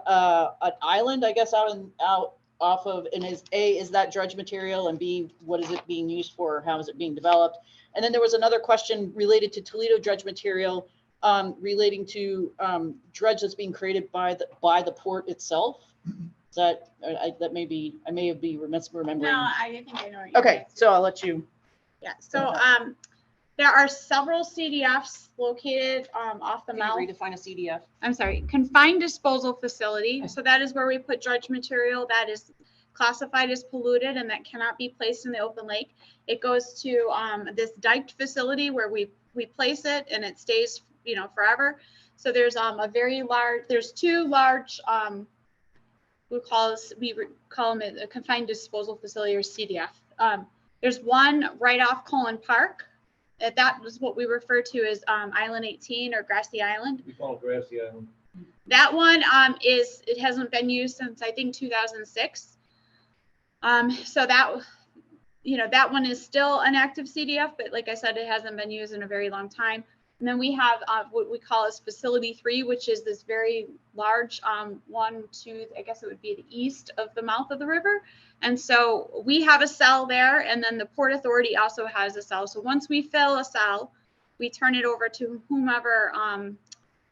[SPEAKER 1] island, I guess, out off of, and is that dredge material, and B, what is it being used for? How is it being developed? And then there was another question related to Toledo dredge material, relating to dredge that's being created by the port itself. Is that, that may be, I may be remembering.
[SPEAKER 2] No, I think I know. What you
[SPEAKER 1] Okay,
[SPEAKER 2] mean.
[SPEAKER 1] so I'll let you.
[SPEAKER 2] Yeah. So there are several CDFs located off the
[SPEAKER 1] Can you
[SPEAKER 2] mouth.
[SPEAKER 1] redefine a CDF?
[SPEAKER 2] I'm sorry, confined disposal facility. So that is where we put dredge material that is classified as polluted and that cannot be placed in the open lake. It goes to this diked facility where we place it and it stays, you know, forever. So there's there's two large, we call them a confined disposal facility, or CDF. There's one right off Cullen Park. That was what we refer to as Island 18 or Grassy Island.
[SPEAKER 6] We call it Grassy Island.
[SPEAKER 2] That one it hasn't been used since I think 2006. So that, you know, that one is still an active CDF, but like I said, it hasn't been used in a very long time. And then we have what we call as Facility 3, which is this very large one to, I guess it would be the east of the mouth of the river. And so we have a cell there, and then the Port Authority also has a cell. So once we fill a cell, we turn it over to whomever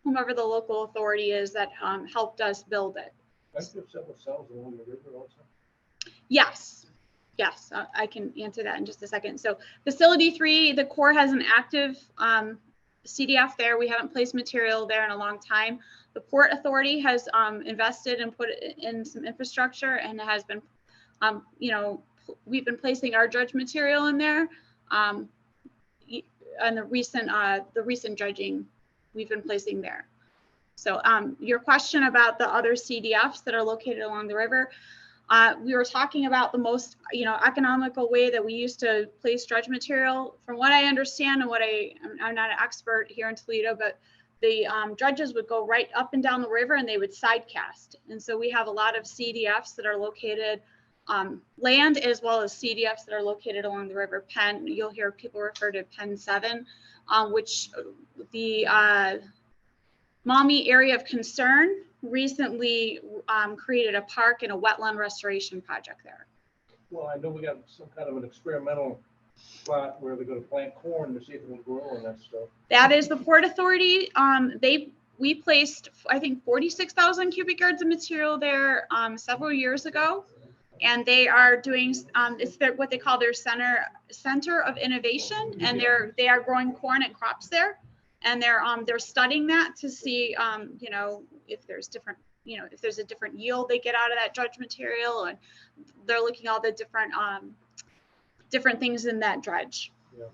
[SPEAKER 2] the local authority is that helped us build it.
[SPEAKER 6] I have several cells along the river also.
[SPEAKER 2] Yes, I can answer that in just a second. So Facility 3, the Corps has an active CDF there. We haven't placed material there in a long time. The Port Authority has invested and put in some infrastructure and has been, you know, we've been placing our dredge material in there. And the recent dredging we've been placing there. So your question about the other CDFs that are located along the river, we were talking about the most, you know, economical way that we used to place dredge material. From what I understand and I'm not an expert here in Toledo, but the dredges would go right up and down the river and they would side cast. And so we have a lot of CDFs that are located land, as well as CDFs that are located along the river. Penn, you'll hear people refer to Penn 7, which the Maumee Area of Concern recently created a park and a wetland restoration project there.
[SPEAKER 6] Well, I know we got some kind of an experimental spot where they're going to plant corn to see if it will grow and that stuff.
[SPEAKER 2] That is the Port Authority. We placed, I think, 46,000 cubic yards of material there several years ago. And they are doing, it's what they call their center of innovation. And they are growing corn and crops there. And they're studying that to see, you know, if there's different, you know, if there's a different yield they get out of that dredge material, and they're looking at all the different things in that dredge.
[SPEAKER 6] Yeah.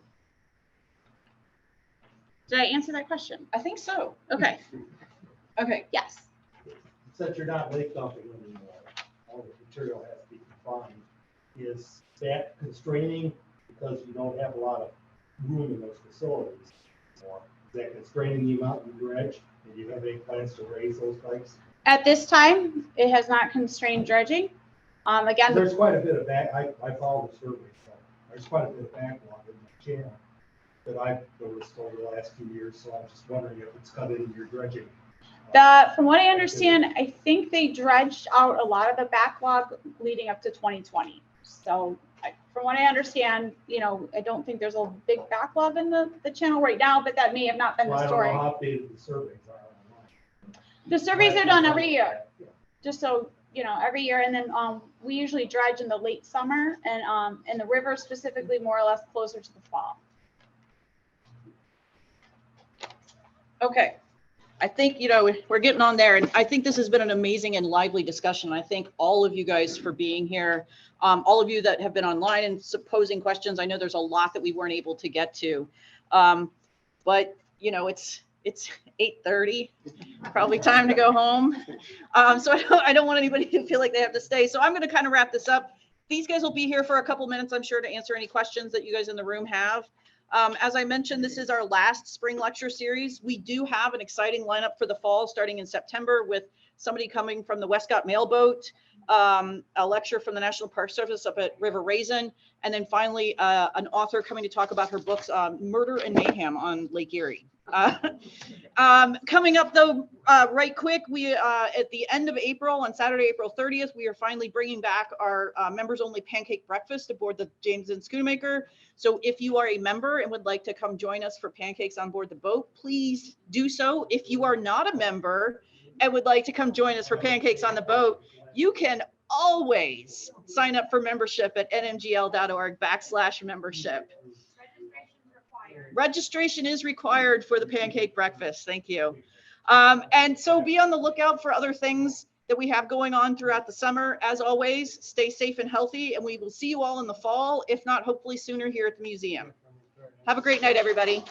[SPEAKER 2] Did I answer that question?
[SPEAKER 1] I think so.
[SPEAKER 2] Okay.
[SPEAKER 1] Okay.
[SPEAKER 2] Yes.
[SPEAKER 13] Since you're not lake dumping anymore, all the material has to be confined. Is that constraining because you don't have a lot of room in those facilities? Or is that constraining the amount you dredge? And do you have any plans to raise those dikes?
[SPEAKER 2] At this time, it has not constrained dredging. Again,
[SPEAKER 13] there's quite a bit of I follow the survey, so there's quite a bit of backlog in the channel that I've noticed over the last few years. So I'm just wondering if it's cut into your dredging.
[SPEAKER 2] From what I understand, I think they dredged out a lot of the backlog leading up to 2020. So from what I understand, you know, I don't think there's a big backlog in the channel right now, but that may have not been the story.
[SPEAKER 13] I don't know how updated the surveys are online.
[SPEAKER 2] The surveys are done every year, just so, you know, every year. And then we usually dredge in the late summer and the river specifically more or less closer to the fall.
[SPEAKER 1] Okay. I think, you know, we're getting on there, and I think this has been an amazing and lively discussion. I thank all of you guys for being here. All of you that have been online and posing questions. I know there's a lot that we weren't able to get to, but you know, it's 8:30, probably time to go home. So I don't want anybody to feel like they have to stay. So I'm going to kind of wrap this up. These guys will be here for a couple minutes, I'm sure, to answer any questions that you guys in the room have. As I mentioned, this is our last spring lecture series. We do have an exciting lineup for the fall starting in September with somebody coming from the Westcott Mailboat, a lecture from the National Park Service up at River Raisin, and then finally an author coming to talk about her books, Murder and Mayhem on Lake Erie. Coming up though, right quick, we at the end of April, on Saturday, April 30th, we are finally bringing back our members only pancake breakfast aboard the James and Schoonamaker. So if you are a member and would like to come join us for pancakes on board the boat, please do so. If you are not a member and would like to come join us for pancakes on the boat, You can always sign up for membership at nmgl.org/membership. Registration is required for the pancake breakfast. Thank you. And so be on the lookout for other things that we have going on throughout the summer. As always, stay safe and healthy, and we will see you all in the fall, if not hopefully sooner here at the museum. Have a great night, everybody.